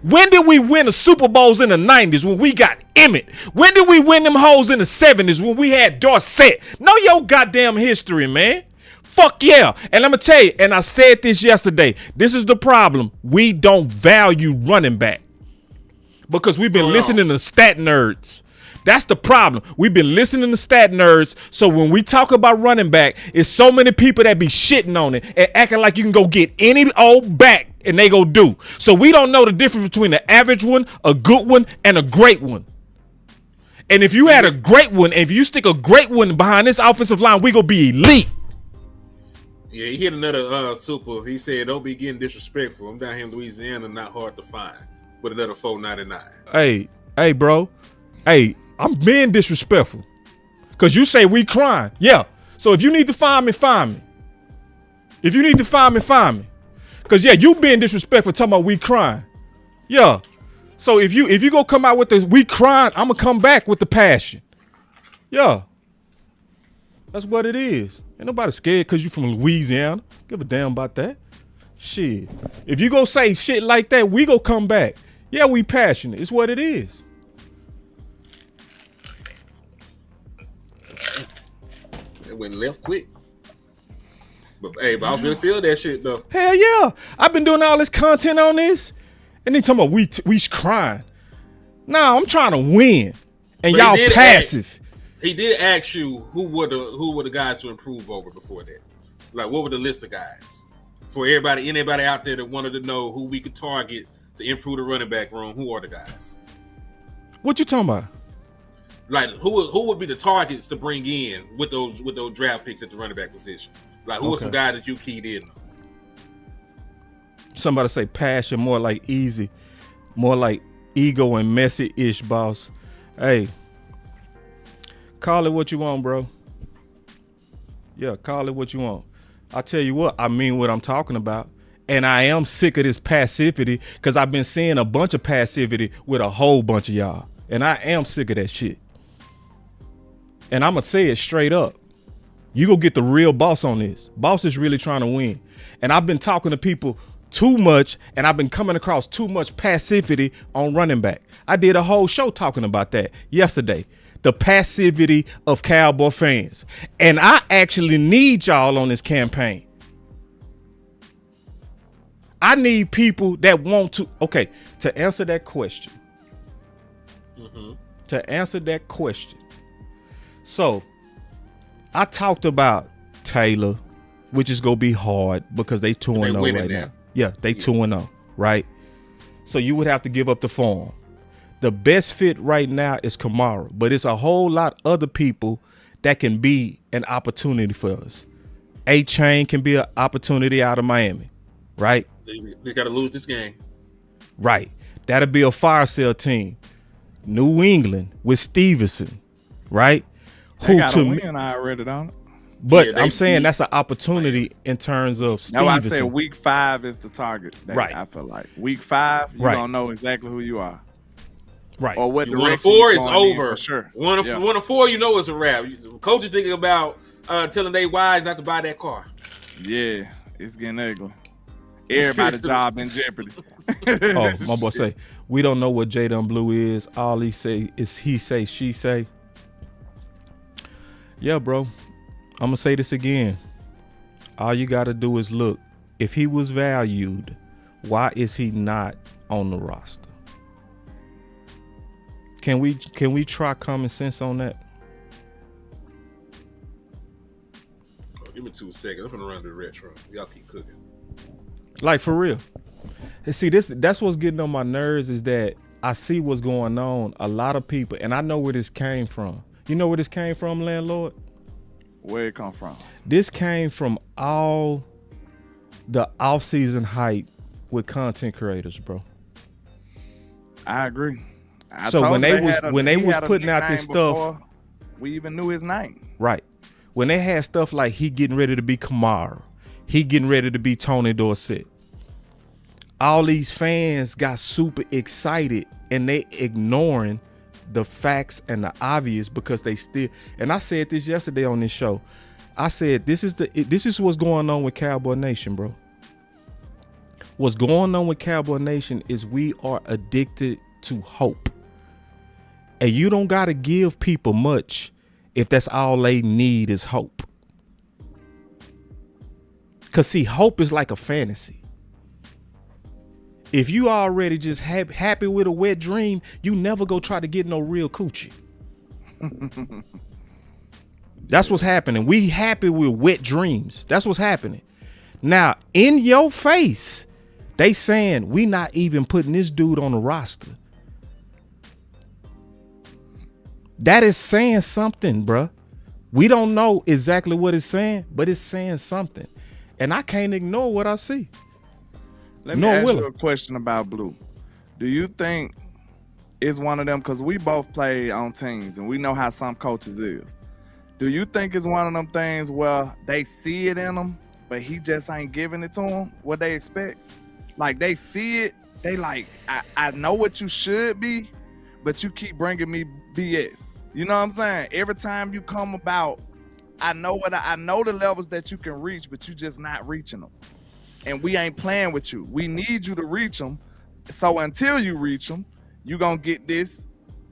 When did we win the Super Bowls in the 90s when we got Emmett? When did we win them hoes in the 70s when we had Dorsett? Know your goddamn history, man. Fuck yeah. And I'm going to tell you, and I said this yesterday, this is the problem. We don't value running back because we've been listening to stat nerds. That's the problem. We've been listening to stat nerds. So when we talk about running back, it's so many people that be shitting on it and acting like you can go get any old back and they go do. So we don't know the difference between an average one, a good one, and a great one. And if you had a great one, if you stick a great one behind this offensive line, we gonna be elite. Yeah, he hit another super. He said, "Don't be getting disrespectful. I'm down here in Louisiana, not hard to find." With another $4.99. Hey, bro. Hey, I'm being disrespectful. Cause you say we crying. Yeah. So if you need to find me, find me. If you need to find me, find me. Cause yeah, you being disrespectful talking about we crying. Yeah. So if you go come out with this we crying, I'm gonna come back with the passion. Yeah. That's what it is. Ain't nobody scared cause you from Louisiana. Give a damn about that. Shit. If you go say shit like that, we go come back. Yeah, we passionate. It's what it is. It went left quick. But hey, I really feel that shit though. Hell yeah. I've been doing all this content on this. And they talking about we crying. Nah, I'm trying to win. And y'all passive. He did ask you who were the guys to improve over before that. Like what were the list of guys? For anybody out there that wanted to know who we could target to improve the running back room, who are the guys? What you talking about? Like who would be the targets to bring in with those draft picks at the running back position? Like who are some guys that you keyed in on? Somebody say passion, more like easy, more like ego and messy-ish, boss. Hey, call it what you want, bro. Yeah, call it what you want. I tell you what, I mean what I'm talking about. And I am sick of this passivity because I've been seeing a bunch of passivity with a whole bunch of y'all. And I am sick of that shit. And I'm going to say it straight up. You go get the real boss on this. Boss is really trying to win. And I've been talking to people too much, and I've been coming across too much passivity on running back. I did a whole show talking about that yesterday. The passivity of Cowboy fans. And I actually need y'all on this campaign. I need people that want to, to answer that question. To answer that question. So, I talked about Taylor, which is going to be hard because they 2-0 right now. Yeah, they 2-0, right? So, you would have to give up the form. The best fit right now is Kamara, but it's a whole lot other people that can be an opportunity for us. A-Chain can be an opportunity out of Miami, right? They got to lose this game. Right. That'll be a fire sale team. New England with Stevenson, right? They got a win already, don't it? But I'm saying that's an opportunity in terms of Stevenson. No, I said week 5 is the target. Right. I feel like week 5, you don't know exactly who you are. Right. Or what One direction of 4 is over. For sure. One of 4, you know it's a wrap. Coach is thinking about telling their wives not to buy that car. Yeah, it's getting ugly. Everybody's job in jeopardy. Oh, my boy say, we don't know what Jadon Blue is. All he say is he say, she say. Yeah, bro. I'm going to say this again. All you got to do is look. If he was valued, why is he not on the roster? Can we try common sense on that? Give me 2 seconds. I'm going to run to the restaurant. Y'all keep cooking. Like, for real. And see, that's what's getting on my nerves is that I see what's going on. A lot of people, and I know where this came from. You know where this came from, LandLord? Where it come from? This came from all the off-season hype with content creators, bro. I agree. So when they was putting out this stuff, we even knew his name. Right. When they had stuff like he getting ready to be Kamara, he getting ready to be Tony Dorsett, all these fans got super excited and they ignoring the facts and the obvious because they still, and I said this yesterday on this show. I said this is what's going on with Cowboy Nation, bro. What's going on with Cowboy Nation is we are addicted to hope. And you don't got to give people much if that's all they need is hope. Because, see, hope is like a fantasy. If you already just happy with a wet dream, you never go try to get no real coochie. That's what's happening. We happy with wet dreams. That's what's happening. Now, in your face, they saying we not even putting this dude on the roster. That is saying something, bruh. We don't know exactly what it's saying, but it's saying something. And I can't ignore what I see. Let me ask you a question about Blue. Do you think it's one of them, because we both play on teams and we know how some coaches is. Do you think it's one of them things where they see it in them, but he just ain't giving it to them what they expect? Like, they see it, they like, I know what you should be, but you keep bringing me BS. You know what I'm saying? Every time you come about, I know the levels that you can reach, but you just not reaching them. And we ain't playing with you. We need you to reach them. So until you reach them, you gonna get this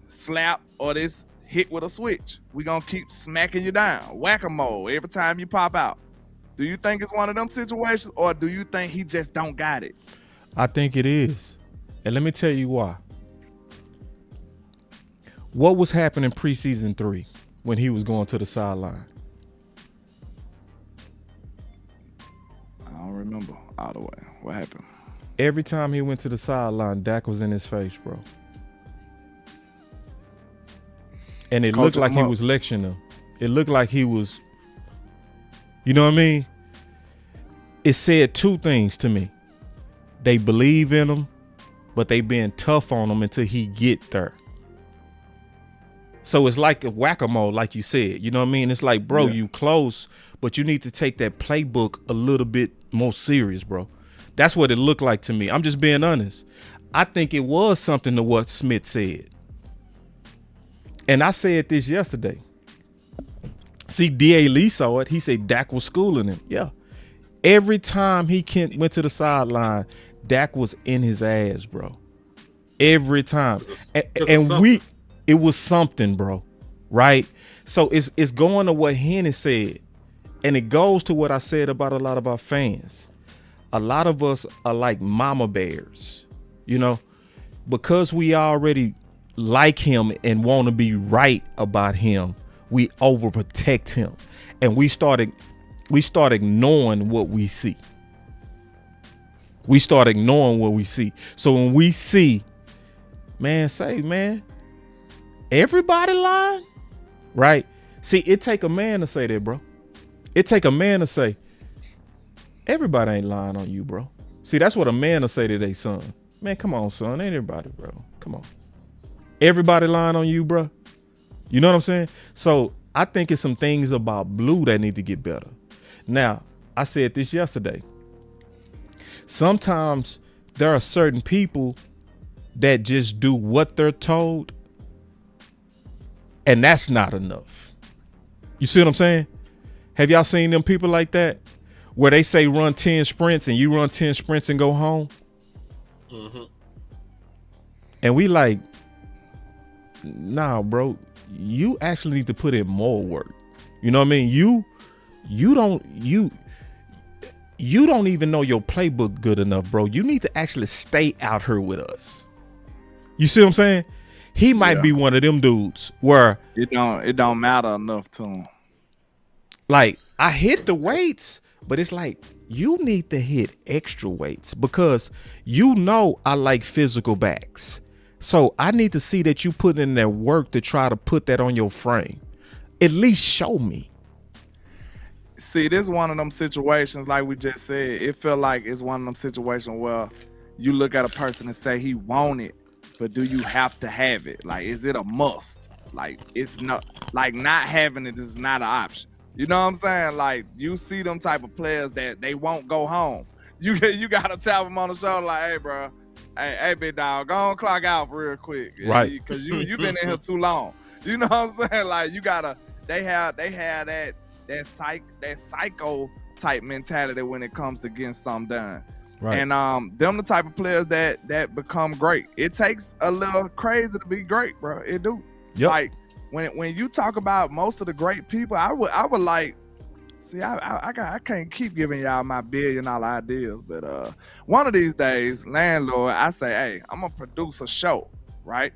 slap or this hit with a switch. We gonna keep smacking you down. Whack-a-mole every time you pop out. Do you think it's one of them situations, or do you think he just don't got it? I think it is. And let me tell you why. What was happening preseason 3 when he was going to the sideline? I don't remember all the way. What happened? Every time he went to the sideline, Dak was in his face, bro. And it looked like he was lecturing him. It looked like he was, you know what I mean? It said two things to me. They believe in him, but they being tough on him until he get there. So it's like a whack-a-mole, like you said. You know what I mean? It's like, bro, you close, but you need to take that playbook a little bit more serious, bro. That's what it looked like to me. I'm just being honest. I think it was something to what Smith said. And I said this yesterday. See, D.A. Lee saw it. He said Dak was schooling him. Yeah. Every time he went to the sideline, Dak was in his ass, bro. Every time. It was something, bro. Right? So it's going to what Henny said. And it goes to what I said about a lot of our fans. A lot of us are like mama bears, you know, because we already like him and want to be right about him. We overprotect him, and we start ignoring what we see. We start ignoring what we see. So when we see, man, everybody lying, right? See, it take a man to say that, bro. It take a man to say, everybody ain't lying on you, bro. See, that's what a man will say to their son. Man, come on, son. Ain't everybody, bro. Come on. Everybody lying on you, bro. You know what I'm saying? So I think it's some things about Blue that need to get better. Now, I said this yesterday. Sometimes there are certain people that just do what they're told, and that's not enough. You see what I'm saying? Have y'all seen them people like that? Where they say run 10 sprints and you run 10 sprints and go home? Mm-hmm. And we like, nah, bro, you actually need to put in more work. You know what I mean? You don't even know your playbook good enough, bro. You need to actually stay out here with us. You see what I'm saying? He might be one of them dudes where it don't matter enough to him. Like, I hit the weights, but it's like you need to hit extra weights because you know I like physical backs. So I need to see that you put in that work to try to put that on your frame. At least show me. See, this is one of them situations, like we just said, it feel like it's one of them situations where you look at a person and say he want it, but do you have to have it? Like, is it a must? Like, it's not, like, not having it is not an option. You know what I'm saying? Like, you see them type of players that they won't go home. You got to tap them on the shoulder like, hey, bro, hey, big dog, go on, clock out real quick. Right. Because you been in here too long. You know what I'm saying? Like, you got to, they have that psycho type mentality when it comes to getting something done. Right. And them the type of players that become great. It takes a little crazy to be great, bro. It do. Yep. Like when you talk about most of the great people, I would like. See, I can't keep giving y'all my $1 billion ideas, but one of these days, LandLord, I say, hey, I'm gonna produce a show, right?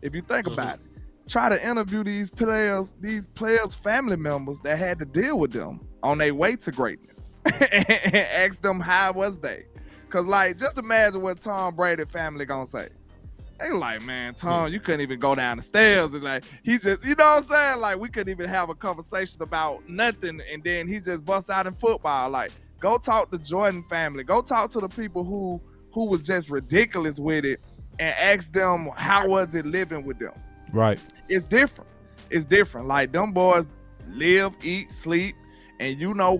If you think about it, try to interview these players' family members that had to deal with them on their way to greatness, and ask them how was they? Cause like, just imagine what Tom Brady family gonna say. They like, man, Tom, you couldn't even go down the stairs. And like, he just, you know what I'm saying? Like, we couldn't even have a conversation about nothing. And then he just busts out in football. Like, go talk to Jordan family. Go talk to the people who was just ridiculous with it and ask them, how was it living with them? Right. It's different. It's different. Like, them boys live, eat, sleep, and you know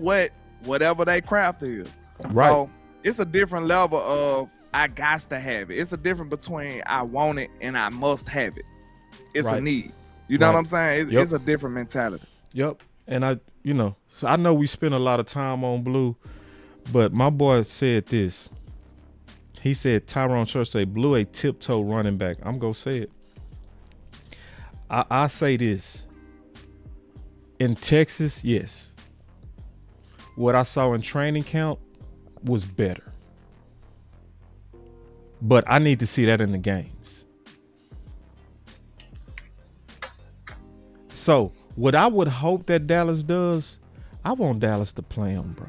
whatever their craft is. Right. So it's a different level of, I got to have it. It's a difference between I want it and I must have it. It's a need. You know what I'm saying? It's a different mentality. Yep. And so I know we spend a lot of time on Blue, but my boy said this. He said, Tyrone Church said, Blue a tiptoe running back. I'm going to say it. I say this. In Texas, yes. What I saw in training camp was better. But I need to see that in the games. So what I would hope that Dallas does, I want Dallas to play him, bro.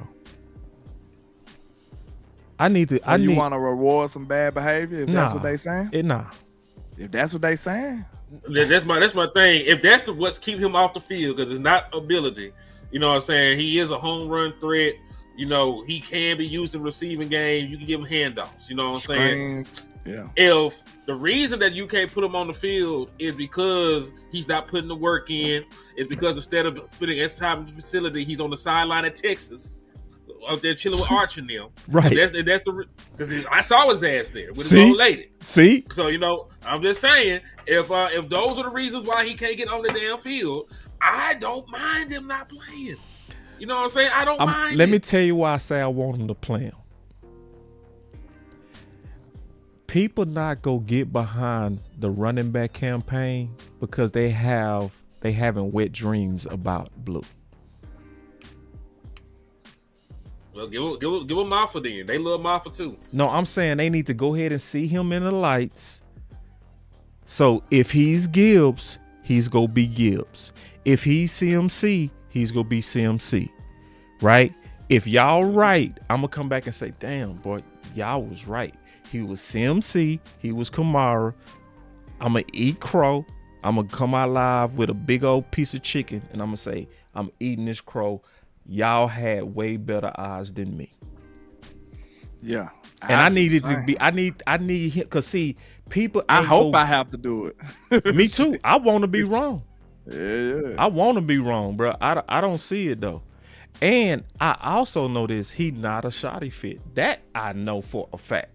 So you want to reward some bad behavior if that's what they saying? If that's what they saying? That's my thing. If that's what's keeping him off the field, because it's not ability. You know what I'm saying? He is a home run threat. You know, he can be used in receiving game. You can give him handoffs. You know what I'm saying? Yeah. If the reason that you can't put him on the field is because he's not putting the work in, it's because instead of putting extra time in the facility, he's on the sideline at Texas, out there chilling with Arch and them. Right. That's the because I saw his ass there with his old lady. See? So I'm just saying, if those are the reasons why he can't get on the damn field, I don't mind him not playing. You know what I'm saying? I don't mind. Let me tell you why I say I want him to play him. People not go get behind the running back campaign because they having wet dreams about Blue. Well, give him Maffa then. They love Maffa too. No, I'm saying they need to go ahead and see him in the lights. So if he's Gibbs, he's gonna be Gibbs. If he's CMC, he's gonna be CMC, right? If y'all right, I'm gonna come back and say, damn, boy, y'all was right. He was CMC, he was Kamara. I'm gonna eat crow. I'm gonna come out live with a big old piece of chicken, and I'm gonna say, I'm eating this crow. Y'all had way better odds than me. Yeah. And I needed to be, I need him, cause see, people. I hope I have to do it. Me too. I want to be wrong. Yeah. I want to be wrong, bro. I don't see it though. And I also know this, he not a shoddy fit. That I know for a fact.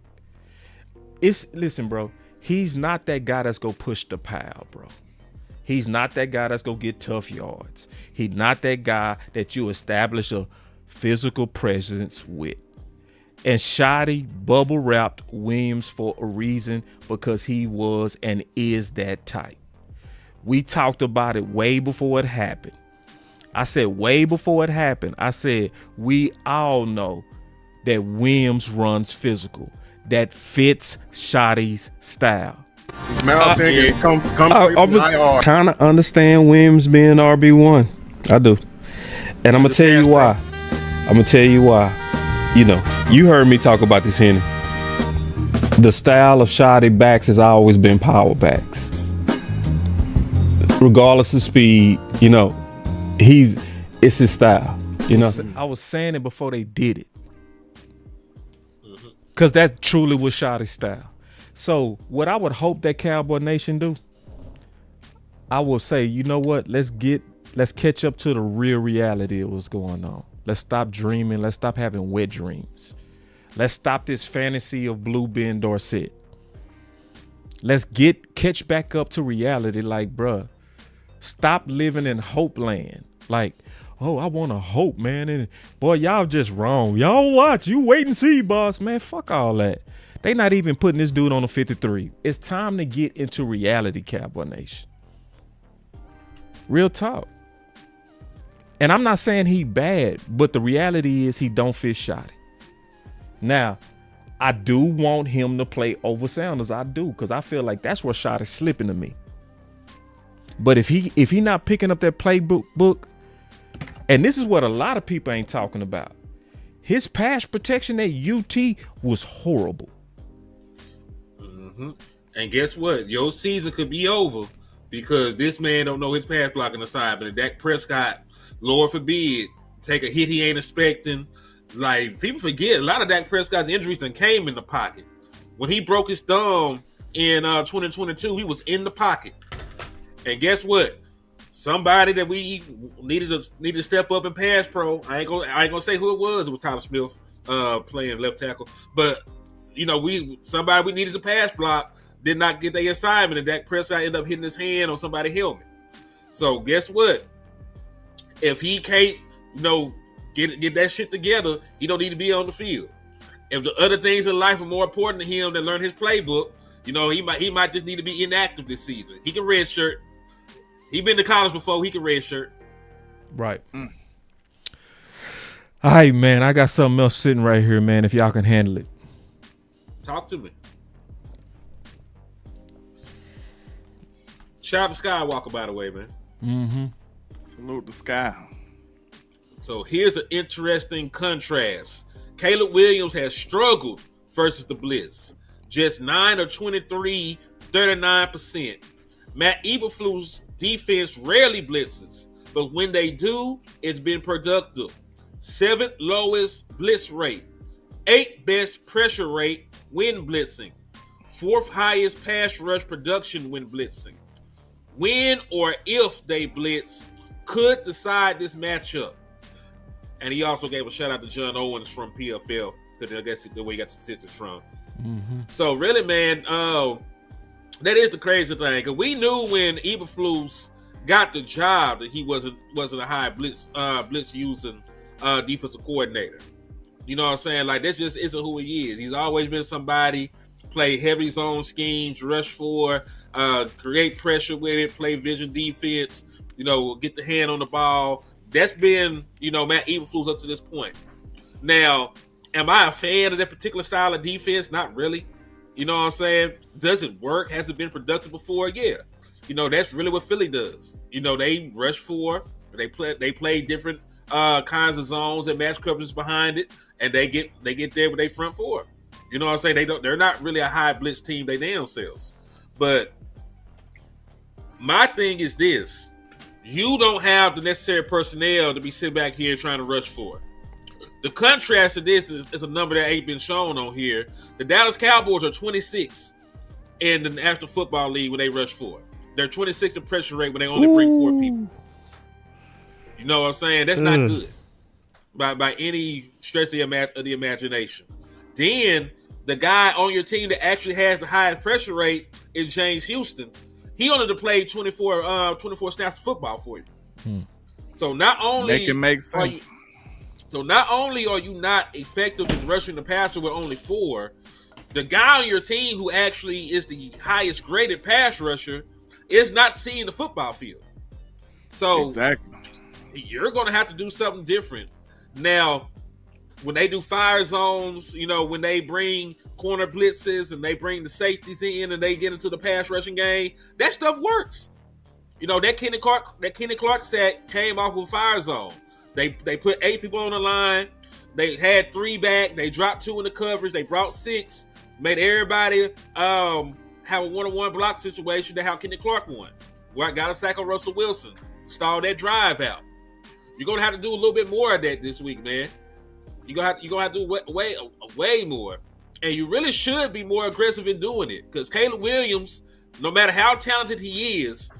Listen, bro, he's not that guy that's gonna push the pile, bro. He's not that guy that's gonna get tough yards. He's not that guy that you establish a physical presence with. And Shoddy bubble wrapped Williams for a reason, because he was and is that type. We talked about it way before it happened. I said way before it happened. I said we all know that Williams runs physical. That fits Shoddy's style. Miles Sanders come from IR. Kind of understand Williams being RB1. I do. And I'm going to tell you why. You know, you heard me talk about this, Henny. The style of Shoddy backs has always been power backs. Regardless of speed, you know, it's his style. You know, I was saying it before they did it. Because that truly was Shoddy's style. So what I would hope that Cowboy Nation do, I will say, you know what? Let's catch up to the real reality of what's going on. Let's stop dreaming. Let's stop having wet dreams. Let's stop this fantasy of Blue Ben Dorsett. Let's catch back up to reality. Like, bruh, stop living in hope land. Like, I want to hope, man. And boy, y'all just wrong. Y'all watch. You wait and see, boss. Man, fuck all that. They not even putting this dude on the 53. It's time to get into reality, Cowboy Nation. Real talk. And I'm not saying he bad, but the reality is he don't fit Shotty. Now, I do want him to play over Sanders. I do, because I feel like that's where Shotty's slipping to me. But if he not picking up that playbook, and this is what a lot of people ain't talking about, his pass protection at UT was horrible. Mm-hmm. And guess what? Your season could be over because this man don't know his pass blocking assignment. And Dak Prescott, Lord forbid, take a hit he ain't expecting. Like, people forget, a lot of Dak Prescott's injuries done came in the pocket. When he broke his thumb in 2022, he was in the pocket. And guess what? Somebody that we needed to step up and pass pro. I ain't gonna say who it was. It was Tyler Smith playing left tackle. But somebody we needed to pass block did not get their assignment, and Dak Prescott ended up hitting his hand on somebody's helmet. So guess what? If he can't, get that shit together, he don't need to be on the field. If the other things in life are more important to him than learn his playbook, he might just need to be inactive this season. He can redshirt. He been to college before. He can redshirt. Right. All right, man. I got something else sitting right here, man. If y'all can handle it, talk to me. Shout out to Skywalker, by the way, man. Mm-hmm. Salute the sky. So here's an interesting contrast. Caleb Williams has struggled versus the blitz. Just 9 of 23, 39%. Matt Eberflus' defense rarely blitzes, but when they do, it's been productive. 7th lowest blitz rate. 8th best pressure rate when blitzing. 4th highest pass rush production when blitzing. When or if they blitz could decide this matchup. And he also gave a shout out to John Owens from PFL, because I guess the way he got statistics from. Mm-hmm. So really, man, that is the crazy thing. Because we knew when Eberflus got the job that he wasn't a high blitz using defensive coordinator. You know what I'm saying? Like, that just isn't who he is. He's always been somebody play heavy zone schemes, rush for, create pressure with it, play vision defense. Get the hand on the ball. That's been, Matt Eberflus up to this point. Now, am I a fan of that particular style of defense? Not really. You know what I'm saying? Does it work? Has it been productive before? Yeah. That's really what Philly does. They rush for, they play different kinds of zones and match coverages behind it, and they get there with their front four. You know what I'm saying? They're not really a high blitz team, they damn selves. But my thing is this. You don't have the necessary personnel to be sitting back here trying to rush for. The contrast to this is a number that ain't been shown on here. The Dallas Cowboys are 26 in the National Football League when they rush for. They're 26 in pressure rate when they only bring 4 people. You know what I'm saying? That's not good by any stretch of the imagination. Then the guy on your team that actually has the highest pressure rate is James Houston. He only played 24 snaps of football for you. So not only that can make sense. Not only are you not effective in rushing the passer with only 4, the guy on your team who actually is the highest graded pass rusher is not seeing the football field. So exactly, you're going to have to do something different. Now, when they do fire zones, when they bring corner blitzes and they bring the safeties in and they get into the pass rushing game, that stuff works. That Kenny Clark sack came off of a fire zone. They put 8 people on the line. They had 3 back. They dropped 2 in the coverage. They brought 6. Made everybody have a one-on-one block situation. That's how Kenny Clark won. Got a sack on Russell Wilson. Stalled that drive out. You're gonna have to do a little bit more of that this week, man. You're gonna have to do way more. And you really should be more aggressive in doing it. Because Caleb Williams, no matter how talented he is,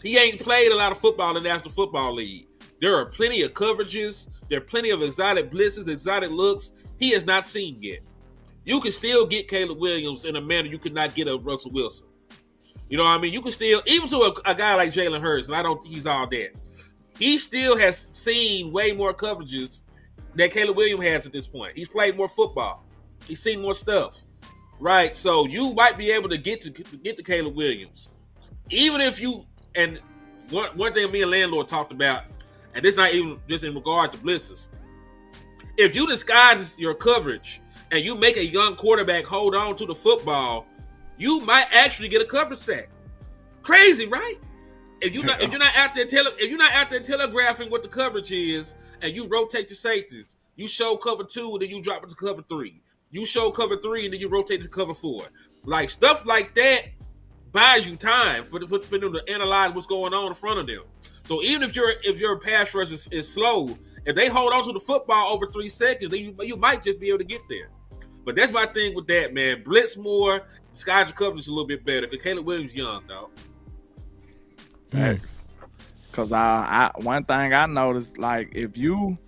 he ain't played a lot of football in the National Football League. There are plenty of coverages. There are plenty of exotic blitzes, exotic looks he has not seen yet. You can still get Caleb Williams in a manner you could not get a Russell Wilson. You know what I mean? You can still, even to a guy like Jalen Hurts, and I don't think he's all that. he still has seen way more coverages than Caleb Williams has at this point. He's played more football. He's seen more stuff, right? So you might be able to get to Caleb Williams, even if you. And one thing me and LandLord talked about, and this not even just in regard to blitzes. If you disguise your coverage and you make a young quarterback hold on to the football, you might actually get a coverage sack. Crazy, right? If you're not out there telegraphing what the coverage is, and you rotate your safeties, you show cover 2, then you drop it to cover 3. You show cover 3, and then you rotate to cover 4. Like stuff like that buys you time for them to analyze what's going on in front of them. So even if your pass rush is slow, if they hold on to the football over 3 seconds, then you might just be able to get there. But that's my thing with that, man. Blitz more, disguise your coverage a little bit better. Because Caleb Williams young, dog. Thanks. Because I one thing I noticed, like if you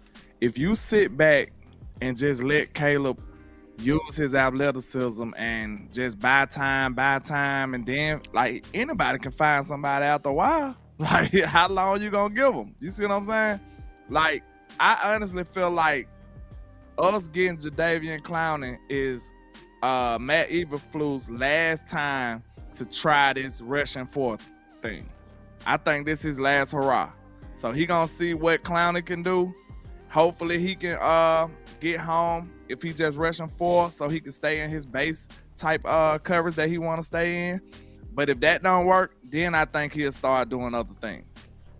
sit back and just let Caleb use his athleticism and just buy time, and then like anybody can find somebody after a while. Like how long you gonna give them? You see what I'm saying? Like I honestly feel like us getting Jadeveon Clowney is Matt Eberflus' last time to try this rushing forth thing. I think this is his last hurrah. So he gonna see what Clowney can do. Hopefully he can get home if he just rushing forth so he can stay in his base type coverage that he want to stay in. But if that don't work, then I think he'll start doing other things.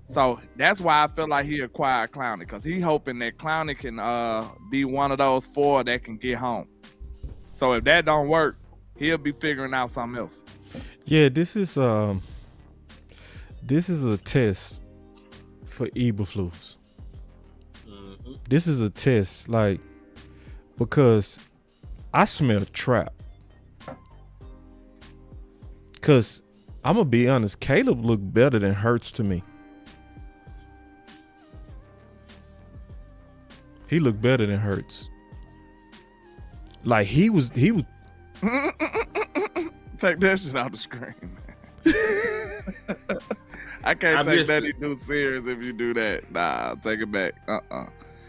So that's why I feel like he acquired Clowney, because he hoping that Clowney can be one of those 4 that can get home. So if that don't work, he'll be figuring out something else. Yeah, this is a test for Eberflus. Mm-hmm. This is a test, like, because I smell a trap. Because I'm going to be honest, Caleb looked better than Hurts to me. He looked better than Hurts. Like, he was Take that shit out the screen, man. I can't take that too serious if you do that. Nah, take it back.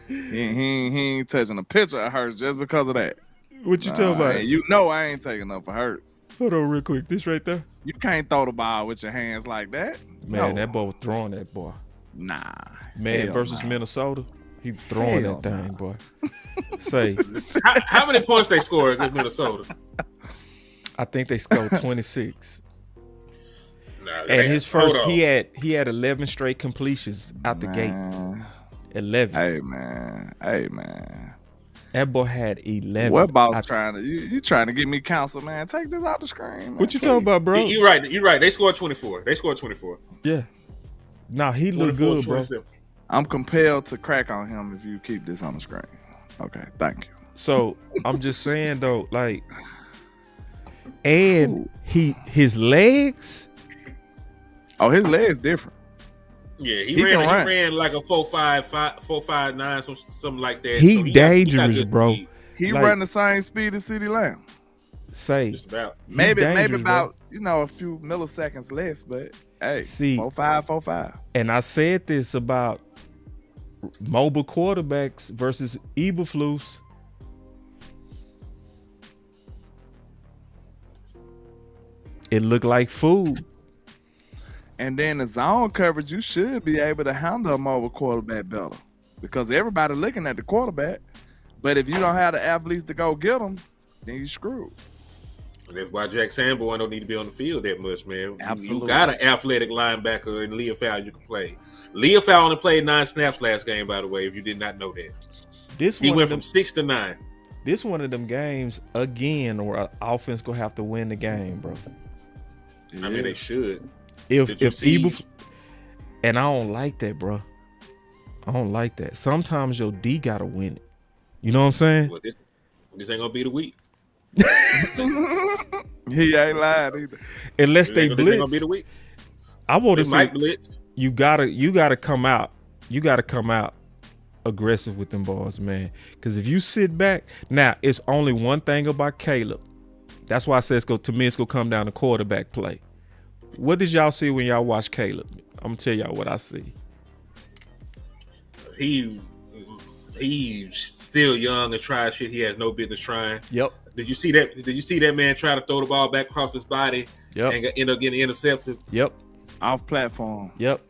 He ain't touching a picture of Hurts just because of that. What you talking about? You know I ain't taking up for Hurts. Hold on real quick. This right there? You can't throw the ball with your hands like that. Man, that boy was throwing that boy. Nah. Man versus Minnesota, he throwing that thing, boy. Say. How many points they scored against Minnesota? I think they scored 26. Nah, and his first, he had 11 straight completions out the gate. 11. Hey man. That boy had 11. What boss trying to you trying to get me counsel, man? Take this out the screen, man. What you talking about, bro? You're right. They scored 24. Yeah. Nah, he looked good, 27. Bro. I'm compelled to crack on him if you keep this on the screen. Okay, thank you. So I'm just saying though, like, and his legs. Oh, his legs different. Yeah, he ran like a 4.59, something like that. He so dangerous, bro. He like, run the same speed as CeeDee Lamb. Say just about. Maybe about a few milliseconds less, but hey, 4.5. And I said this about mobile quarterbacks versus Eberflus. It looked like food. And then the zone coverage, you should be able to handle a mobile quarterback better, because everybody looking at the quarterback. But if you don't have the athletes to go get them, then you screwed. And that's why Jack Sanborn don't need to be on the field that much, man. Absolutely. You got an athletic linebacker in Leah Fowler you can play. Leah Fowler only played 9 snaps last game, by the way, if you did not know that. He went from 6 to 9. This one of them games, again, where offense going to have to win the game, bro. Yeah. I mean, they should. If Eberflus, and I don't like that, bro. I don't like that. Sometimes your D got to win it. You know what I'm saying? Well, this ain't going to be the week. He ain't lying either. Unless they blitz. This ain't gonna be the week. I want to see blitz. You gotta come out. You gotta come out aggressive with them balls, man. Because if you sit back, now it's only one thing about Caleb. That's why I said it's gonna come down to quarterback play. What did y'all see when y'all watch Caleb? I'm gonna tell y'all what I see. he's still young and trying shit he has no business trying. Yep. Did you see that man try to throw the ball back across his body? Yep. And end up getting intercepted. Yep. Off platform. Yep.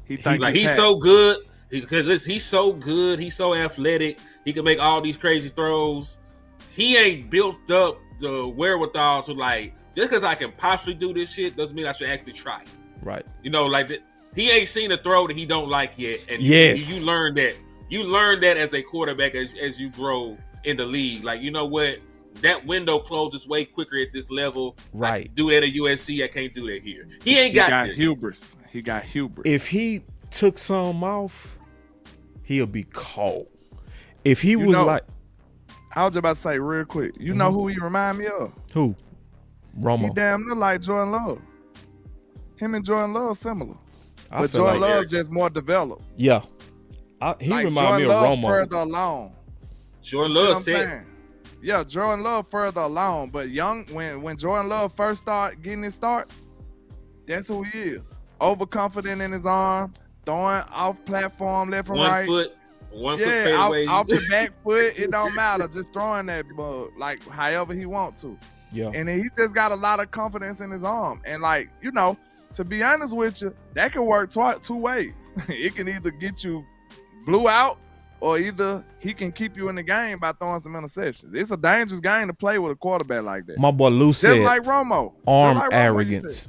He's so good. He's so good. He's so athletic. He can make all these crazy throws. He ain't built up the wherewithal to just because I can possibly do this shit doesn't mean I should actually try it. Right. He ain't seen a throw that he don't like yet. And yes. you learn that. You learn that as a quarterback as you grow in the league. Like, you know what? That window closes way quicker at this level. Right. I can do that at USC. I can't do that here. He got hubris. He got hubris. If he took some off, he'll be cold. If he was I was about to say real quick. You know who he remind me of? Who? Romo. He damn near like Jordan Love. Him and Jordan Love similar. But Jordan Love just more developed. Yeah. He remind me of Romo. Further along. Jordan Love said. Yeah, Jordan Love further along, but when Jordan Love first start getting his starts, that's who he is. Overconfident in his arm, throwing off platform left and right. One foot fadeaway. Off the back foot, it don't matter. Just throwing that like however he want to. Yeah. And he just got a lot of confidence in his arm. And to be honest with you, that can work two ways. It can either get you blew out, or either he can keep you in the game by throwing some interceptions. It's a dangerous game to play with a quarterback like that. My boy Lou said, just like Romo. Arm arrogance.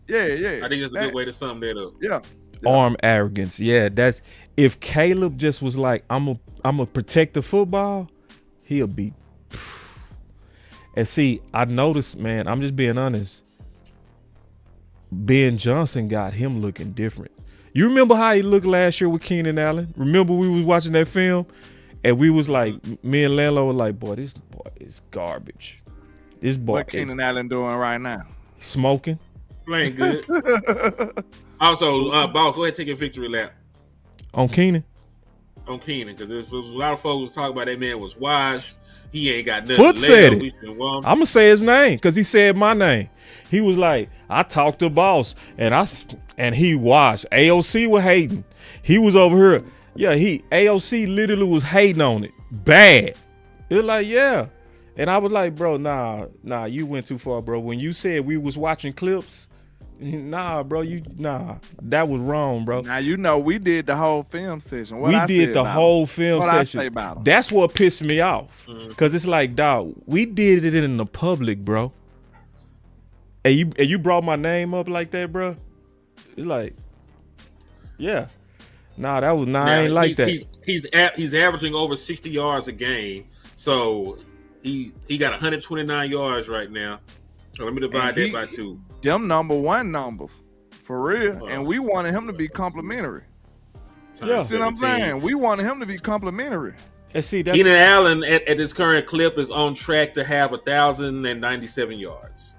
Yeah. I think that's a good way to sum that up. Yeah. Arm arrogance. Yeah, that's if Caleb just was like, I'm a protect the football, he'll be. And see, I noticed, man, I'm just being honest. Ben Johnson got him looking different. You remember how he looked last year with Keenan Allen? Remember we was watching that film and we was like, me and LandLord were like, boy, this boy is garbage. This boy what Keenan Allen doing right now? Smoking. Playing good. Also, Boss, go ahead and take your victory lap. On Keenan? On Keenan, because there's a lot of folks talking about that man was washed. He ain't got nothing. Foot said it. I'm going to say his name because he said my name. He was like, I talked to Boss and he watched. AOC was hating. He was over here. Yeah, AOC literally was hating on it. Bad. It was like, yeah. And I was like, bro, nah, you went too far, bro. When you said we was watching clips, nah, bro, that was wrong, bro. Now we did the whole film session. We did the whole film session. What I say about him? That's what pissed me off. Cause it's like, dog, we did it in the public, bro. And you brought my name up like that, bro. It's like, yeah. Nah, that was I ain't like that. He's averaging over 60 yards a game. So he got 129 yards right now. So let me divide that by 2. Them number 1 numbers. For real. And we wanted him to be complimentary. Yeah. See what I'm saying? We wanted him to be complimentary. And see, Keenan Allen at this current clip is on track to have 1,097 yards.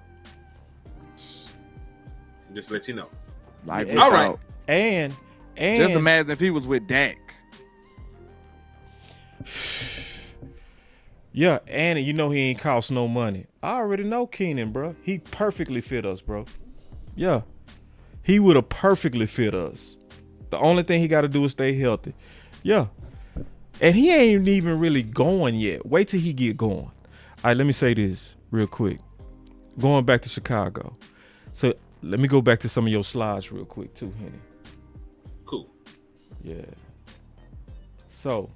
Just to let you know. All right. And just imagine if he was with Dak. Yeah, and he ain't cost no money. I already know Keenan, bro. He perfectly fit us, bro. Yeah. He would have perfectly fit us. The only thing he got to do is stay healthy. Yeah. And he ain't even really going yet. Wait till he get going. All right, let me say this real quick. Going back to Chicago. So let me go back to some of your slides real quick too, Henny. Cool. Yeah. So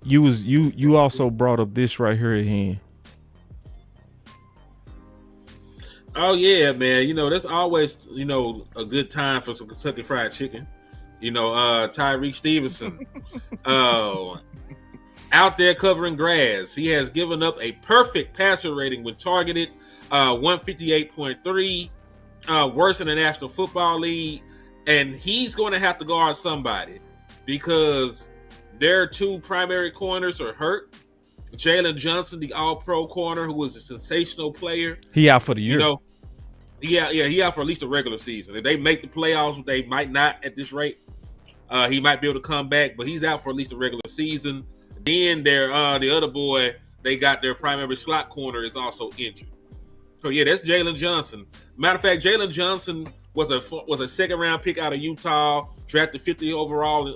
you also brought up this right here, Hen. Oh yeah, man. That's always a good time for some Kentucky Fried Chicken. Tyreek Stevenson. Out there covering grass. He has given up a perfect passer rating when targeted, 158.3, worse than the National Football League. And he's going to have to guard somebody because their 2 primary corners are hurt. Jalen Johnson, the all-pro corner, who was a sensational player. He out for the year. He out for at least a regular season. If they make the playoffs, they might not at this rate. He might be able to come back, but he's out for at least a regular season. Then the other boy, they got their primary slot corner is also injured. So yeah, that's Jalen Johnson. Matter of fact, Jalen Johnson was a second round pick out of Utah, drafted 50 overall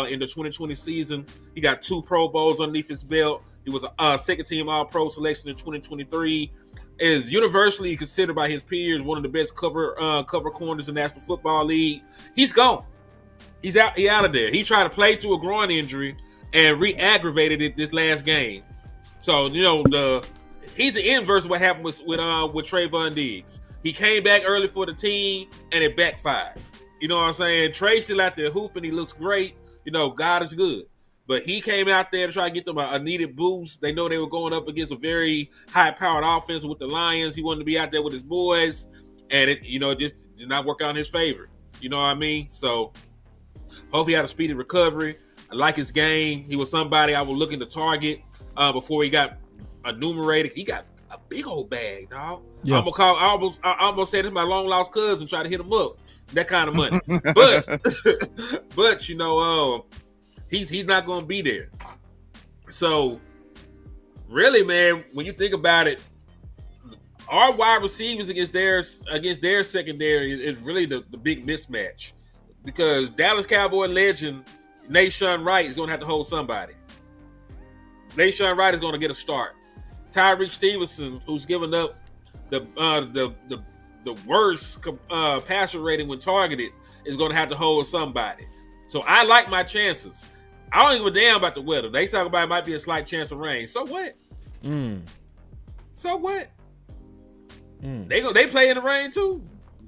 in the 2020 season. He got 2 Pro Bowls underneath his belt. He was a second team All Pro selection in 2023. Is universally considered by his peers one of the best cover corners in the National Football League. He's gone. He out of there. He tried to play through a groin injury and re-aggravated it this last game. So he's the inverse of what happened with Trayvon Diggs. He came back early for the team and it backfired. You know what I'm saying? Trey's still out there hooping. He looks great. God is good. But he came out there to try to get them a needed boost. They know they were going up against a very high-powered offense with the Lions. He wanted to be out there with his boys, and it just did not work out in his favor. You know what I mean? So, hope he had a speedy recovery. I like his game. He was somebody I was looking to target before he got enumerated. He got a big old bag, dog. Yeah. I almost said to my long lost cousin, try to hit him up. That kind of money. but he's not going to be there. So, really, man, when you think about it, our wide receivers against their secondary is really the big mismatch, because Dallas Cowboy legend Nation Wright is going to have to hold somebody. Nation Wright is going to get a start. Tyreek Stevenson, who's given up the worst passer rating when targeted, is going to have to hold somebody. So I like my chances. I don't give a damn about the weather. They talk about it might be a slight chance of rain. So what? So what? They play in the rain too.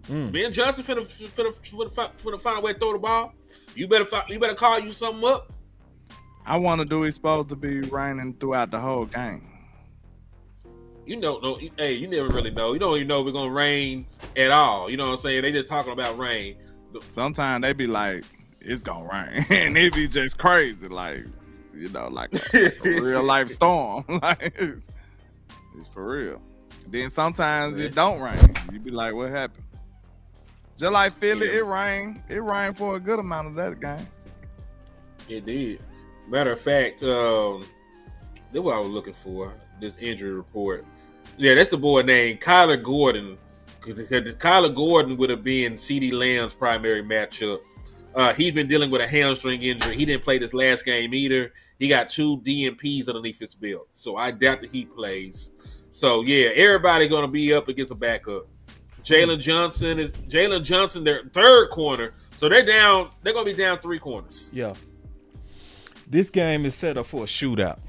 Ben Johnson finna find a way to throw the ball. You better call you something up. I wonder, do we supposed to be raining throughout the whole game? You never really know. You don't even know if we're gonna rain at all. You know what I'm saying? They just talking about rain. Sometimes they be like, it's gonna rain, and it be just crazy, like a real life storm. Like it's for real. Then sometimes it don't rain. You be like, what happened? Just like Philly, it rained. It rained for a good amount of that game. It did. Matter of fact, that's what I was looking for. This injury report. Yeah, that's the boy named Kyler Gordon. Kyler Gordon would have been CeeDee Lamb's primary matchup. He's been dealing with a hamstring injury. He didn't play this last game either. He got 2 DNPs underneath his belt. So I doubt that he plays. So, yeah, everybody going to be up against a backup. Jalen Johnson, their third corner. So they're going to be down 3 corners. Yeah. This game is set up for a shootout.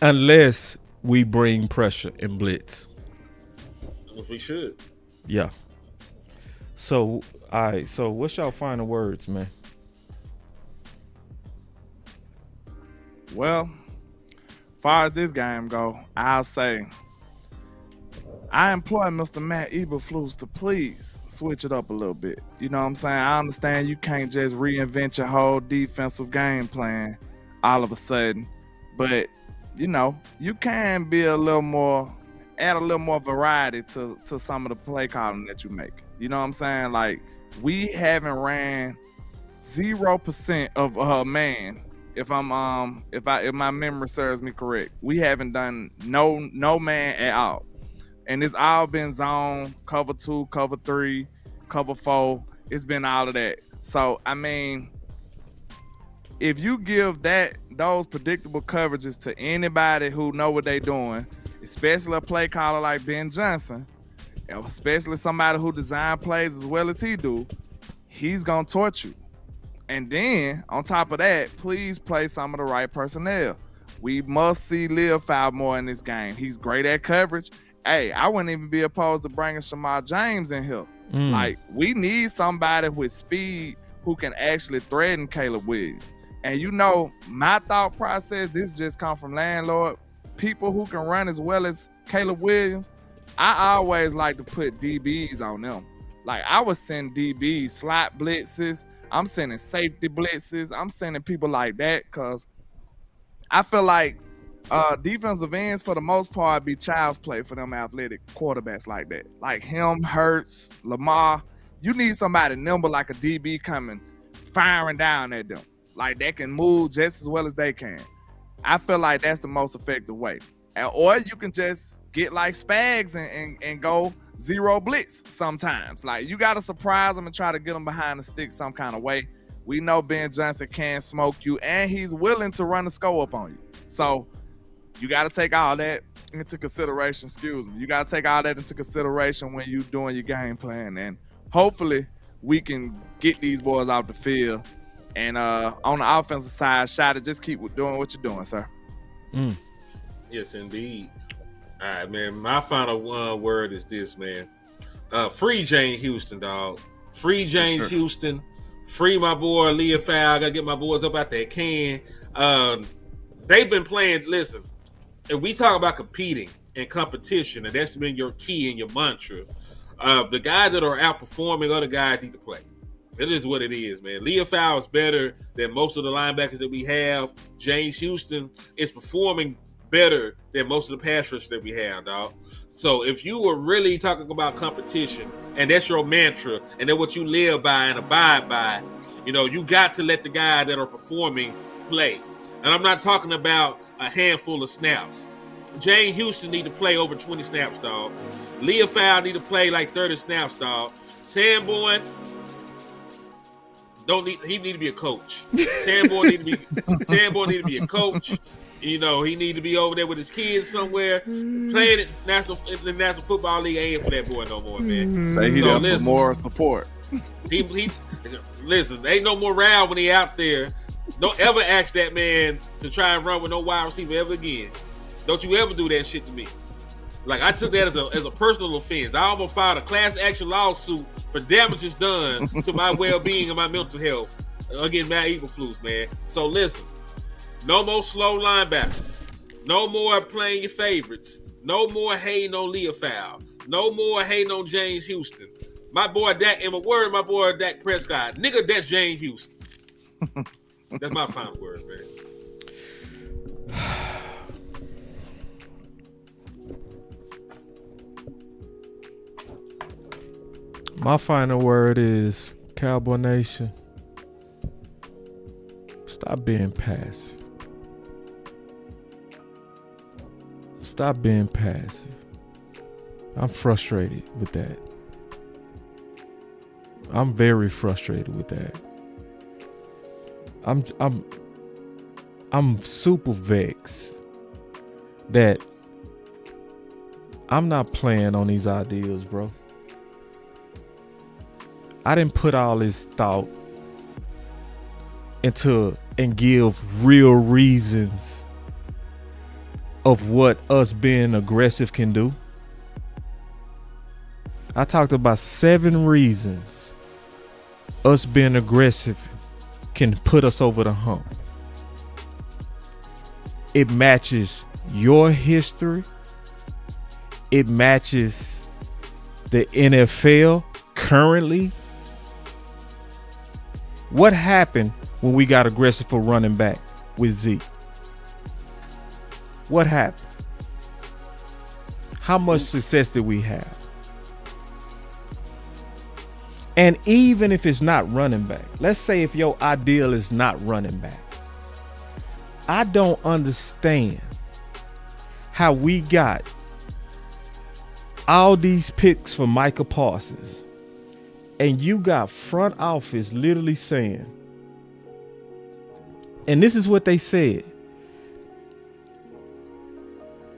Unless we bring pressure and blitz. We should. Yeah. So, all right. So, what's y'all final words, man? Well, as far as this game go, I'll say I employ Mr. Matt Eberflus to please switch it up a little bit. You know what I'm saying? I understand you can't just reinvent your whole defensive game plan all of a sudden, but you can be add a little more variety to some of the play calling that you make. You know what I'm saying? Like, we haven't ran 0% of man. If my memory serves me correct, we haven't done no man at all, and it's all been zone, cover 2, cover 3, cover 4. It's been all of that. So I mean, if you give those predictable coverages to anybody who know what they're doing, especially a play caller like Ben Johnson, especially somebody who design plays as well as he do, he's gonna torch you. And then on top of that, please play some of the right personnel. We must see Lil foul more in this game. He's great at coverage. Hey, I wouldn't even be opposed to bringing Shamar James in here. Like, we need somebody with speed who can actually threaten Caleb Williams. And my thought process, this just come from LandLord. People who can run as well as Caleb Williams, I always like to put DBs on them. Like, I would send DBs slot blitzes. I'm sending safety blitzes. I'm sending people like that because I feel like defensive ends, for the most part, be child's play for them athletic quarterbacks like that. Like him, Hurts, Lamar. You need somebody nimble like a DB coming, firing down at them. Like, they can move just as well as they can. I feel like that's the most effective way. Or you can just get like Spags and go zero blitz sometimes. Like, you got to surprise them and try to get them behind the stick some kind of way. We know Ben Johnson can smoke you, and he's willing to run the score up on you. So you got to take all that into consideration. You got to take all that into consideration when you're doing your game plan. And hopefully we can get these boys off the field. And on the offensive side, Shada, just keep doing what you're doing, sir. Yes, indeed. All right, man. My final word is this, man. Free James Houston, dog. Free James Houston. Free my boy Leah Fowl. Gotta get my boys up out there can. They've been playing. Listen, and we talk about competing and competition, and that's been your key and your mantra. The guys that are outperforming other guys need to play. It is what it is, man. Leah Fowl is better than most of the linebackers that we have. James Houston is performing better than most of the pass rushers that we have, dog. So if you were really talking about competition, and that's your mantra, and that's what you live by and abide by, you got to let the guys that are performing play. And I'm not talking about a handful of snaps. James Houston need to play over 20 snaps, dog. Leah Fowl need to play like 30 snaps, dog. Sanborn he need to be a coach. Sanborn need to be a coach. He need to be over there with his kids somewhere, playing in the National Football League. Ain't for that boy no more, man. Say he there for more support. He listen. Ain't no morale when he out there. Don't ever ask that man to try and run with no wide receiver ever again. Don't you ever do that shit to me. Like, I took that as a personal offense. I almost filed a class action lawsuit for damages done to my well-being and my mental health against Matt Eberflus, man. So listen. No more slow linebackers. No more playing your favorites. No more hating on Leah Fowl. No more hating on James Houston. My boy Dak, and my boy Dak Prescott. Nigga, that's James Houston. That's my final word, man. My final word is, Cowboy Nation, stop being passive. Stop being passive. I'm frustrated with that. I'm very frustrated with that. I'm super vexed that I'm not playing on these ideas, bro. I didn't put all this thought into and give real reasons of what us being aggressive can do. I talked about 7 reasons us being aggressive can put us over the hump. It matches your history. It matches the NFL currently. What happened when we got aggressive for running back with Zeke? What happened? How much success did we have? And even if it's not running back, let's say if your ideal is not running back, I don't understand how we got all these picks for Micah Parsons, and you got front office literally saying, and this is what they said,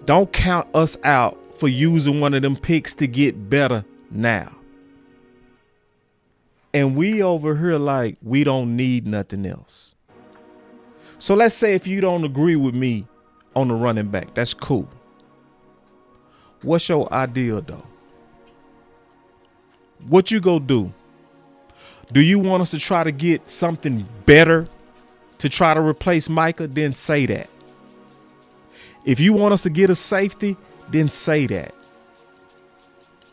don't count us out for using one of them picks to get better now. And we over here like we don't need nothing else. So let's say if you don't agree with me on the running back, that's cool. What's your ideal though? What you go do? Do you want us to try to get something better to try to replace Micah? Then say that. If you want us to get a safety, then say that.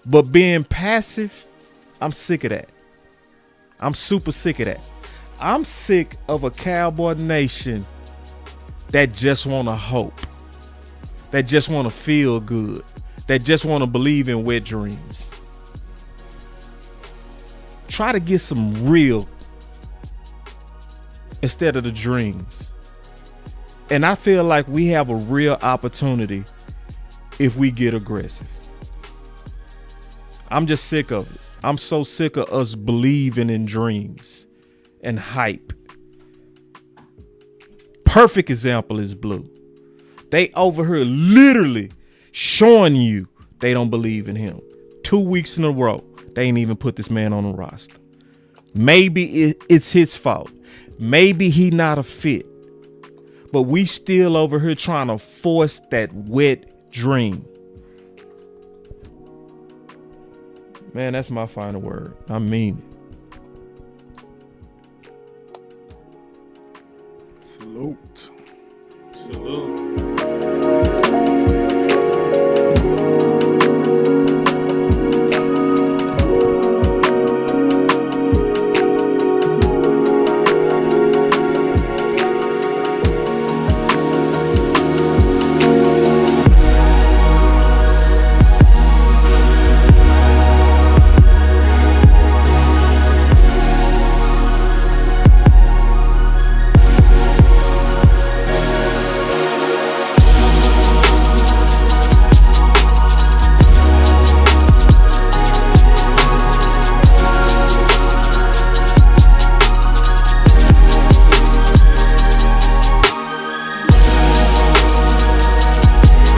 But being passive, I'm sick of that. I'm super sick of that. I'm sick of a Cowboy Nation that just want to hope, that just want to feel good, that just want to believe in wet dreams. Try to get some real instead of the dreams. And I feel like we have a real opportunity if we get aggressive. I'm just sick of it. I'm so sick of us believing in dreams and hype. Perfect example is Blue. They over here literally showing you they don't believe in him. 2 weeks in a row, they ain't even put this man on the roster. Maybe it's his fault. Maybe he not a fit. But we still over here trying to force that wet dream. Man, that's my final word. I mean it. Salute. Salute.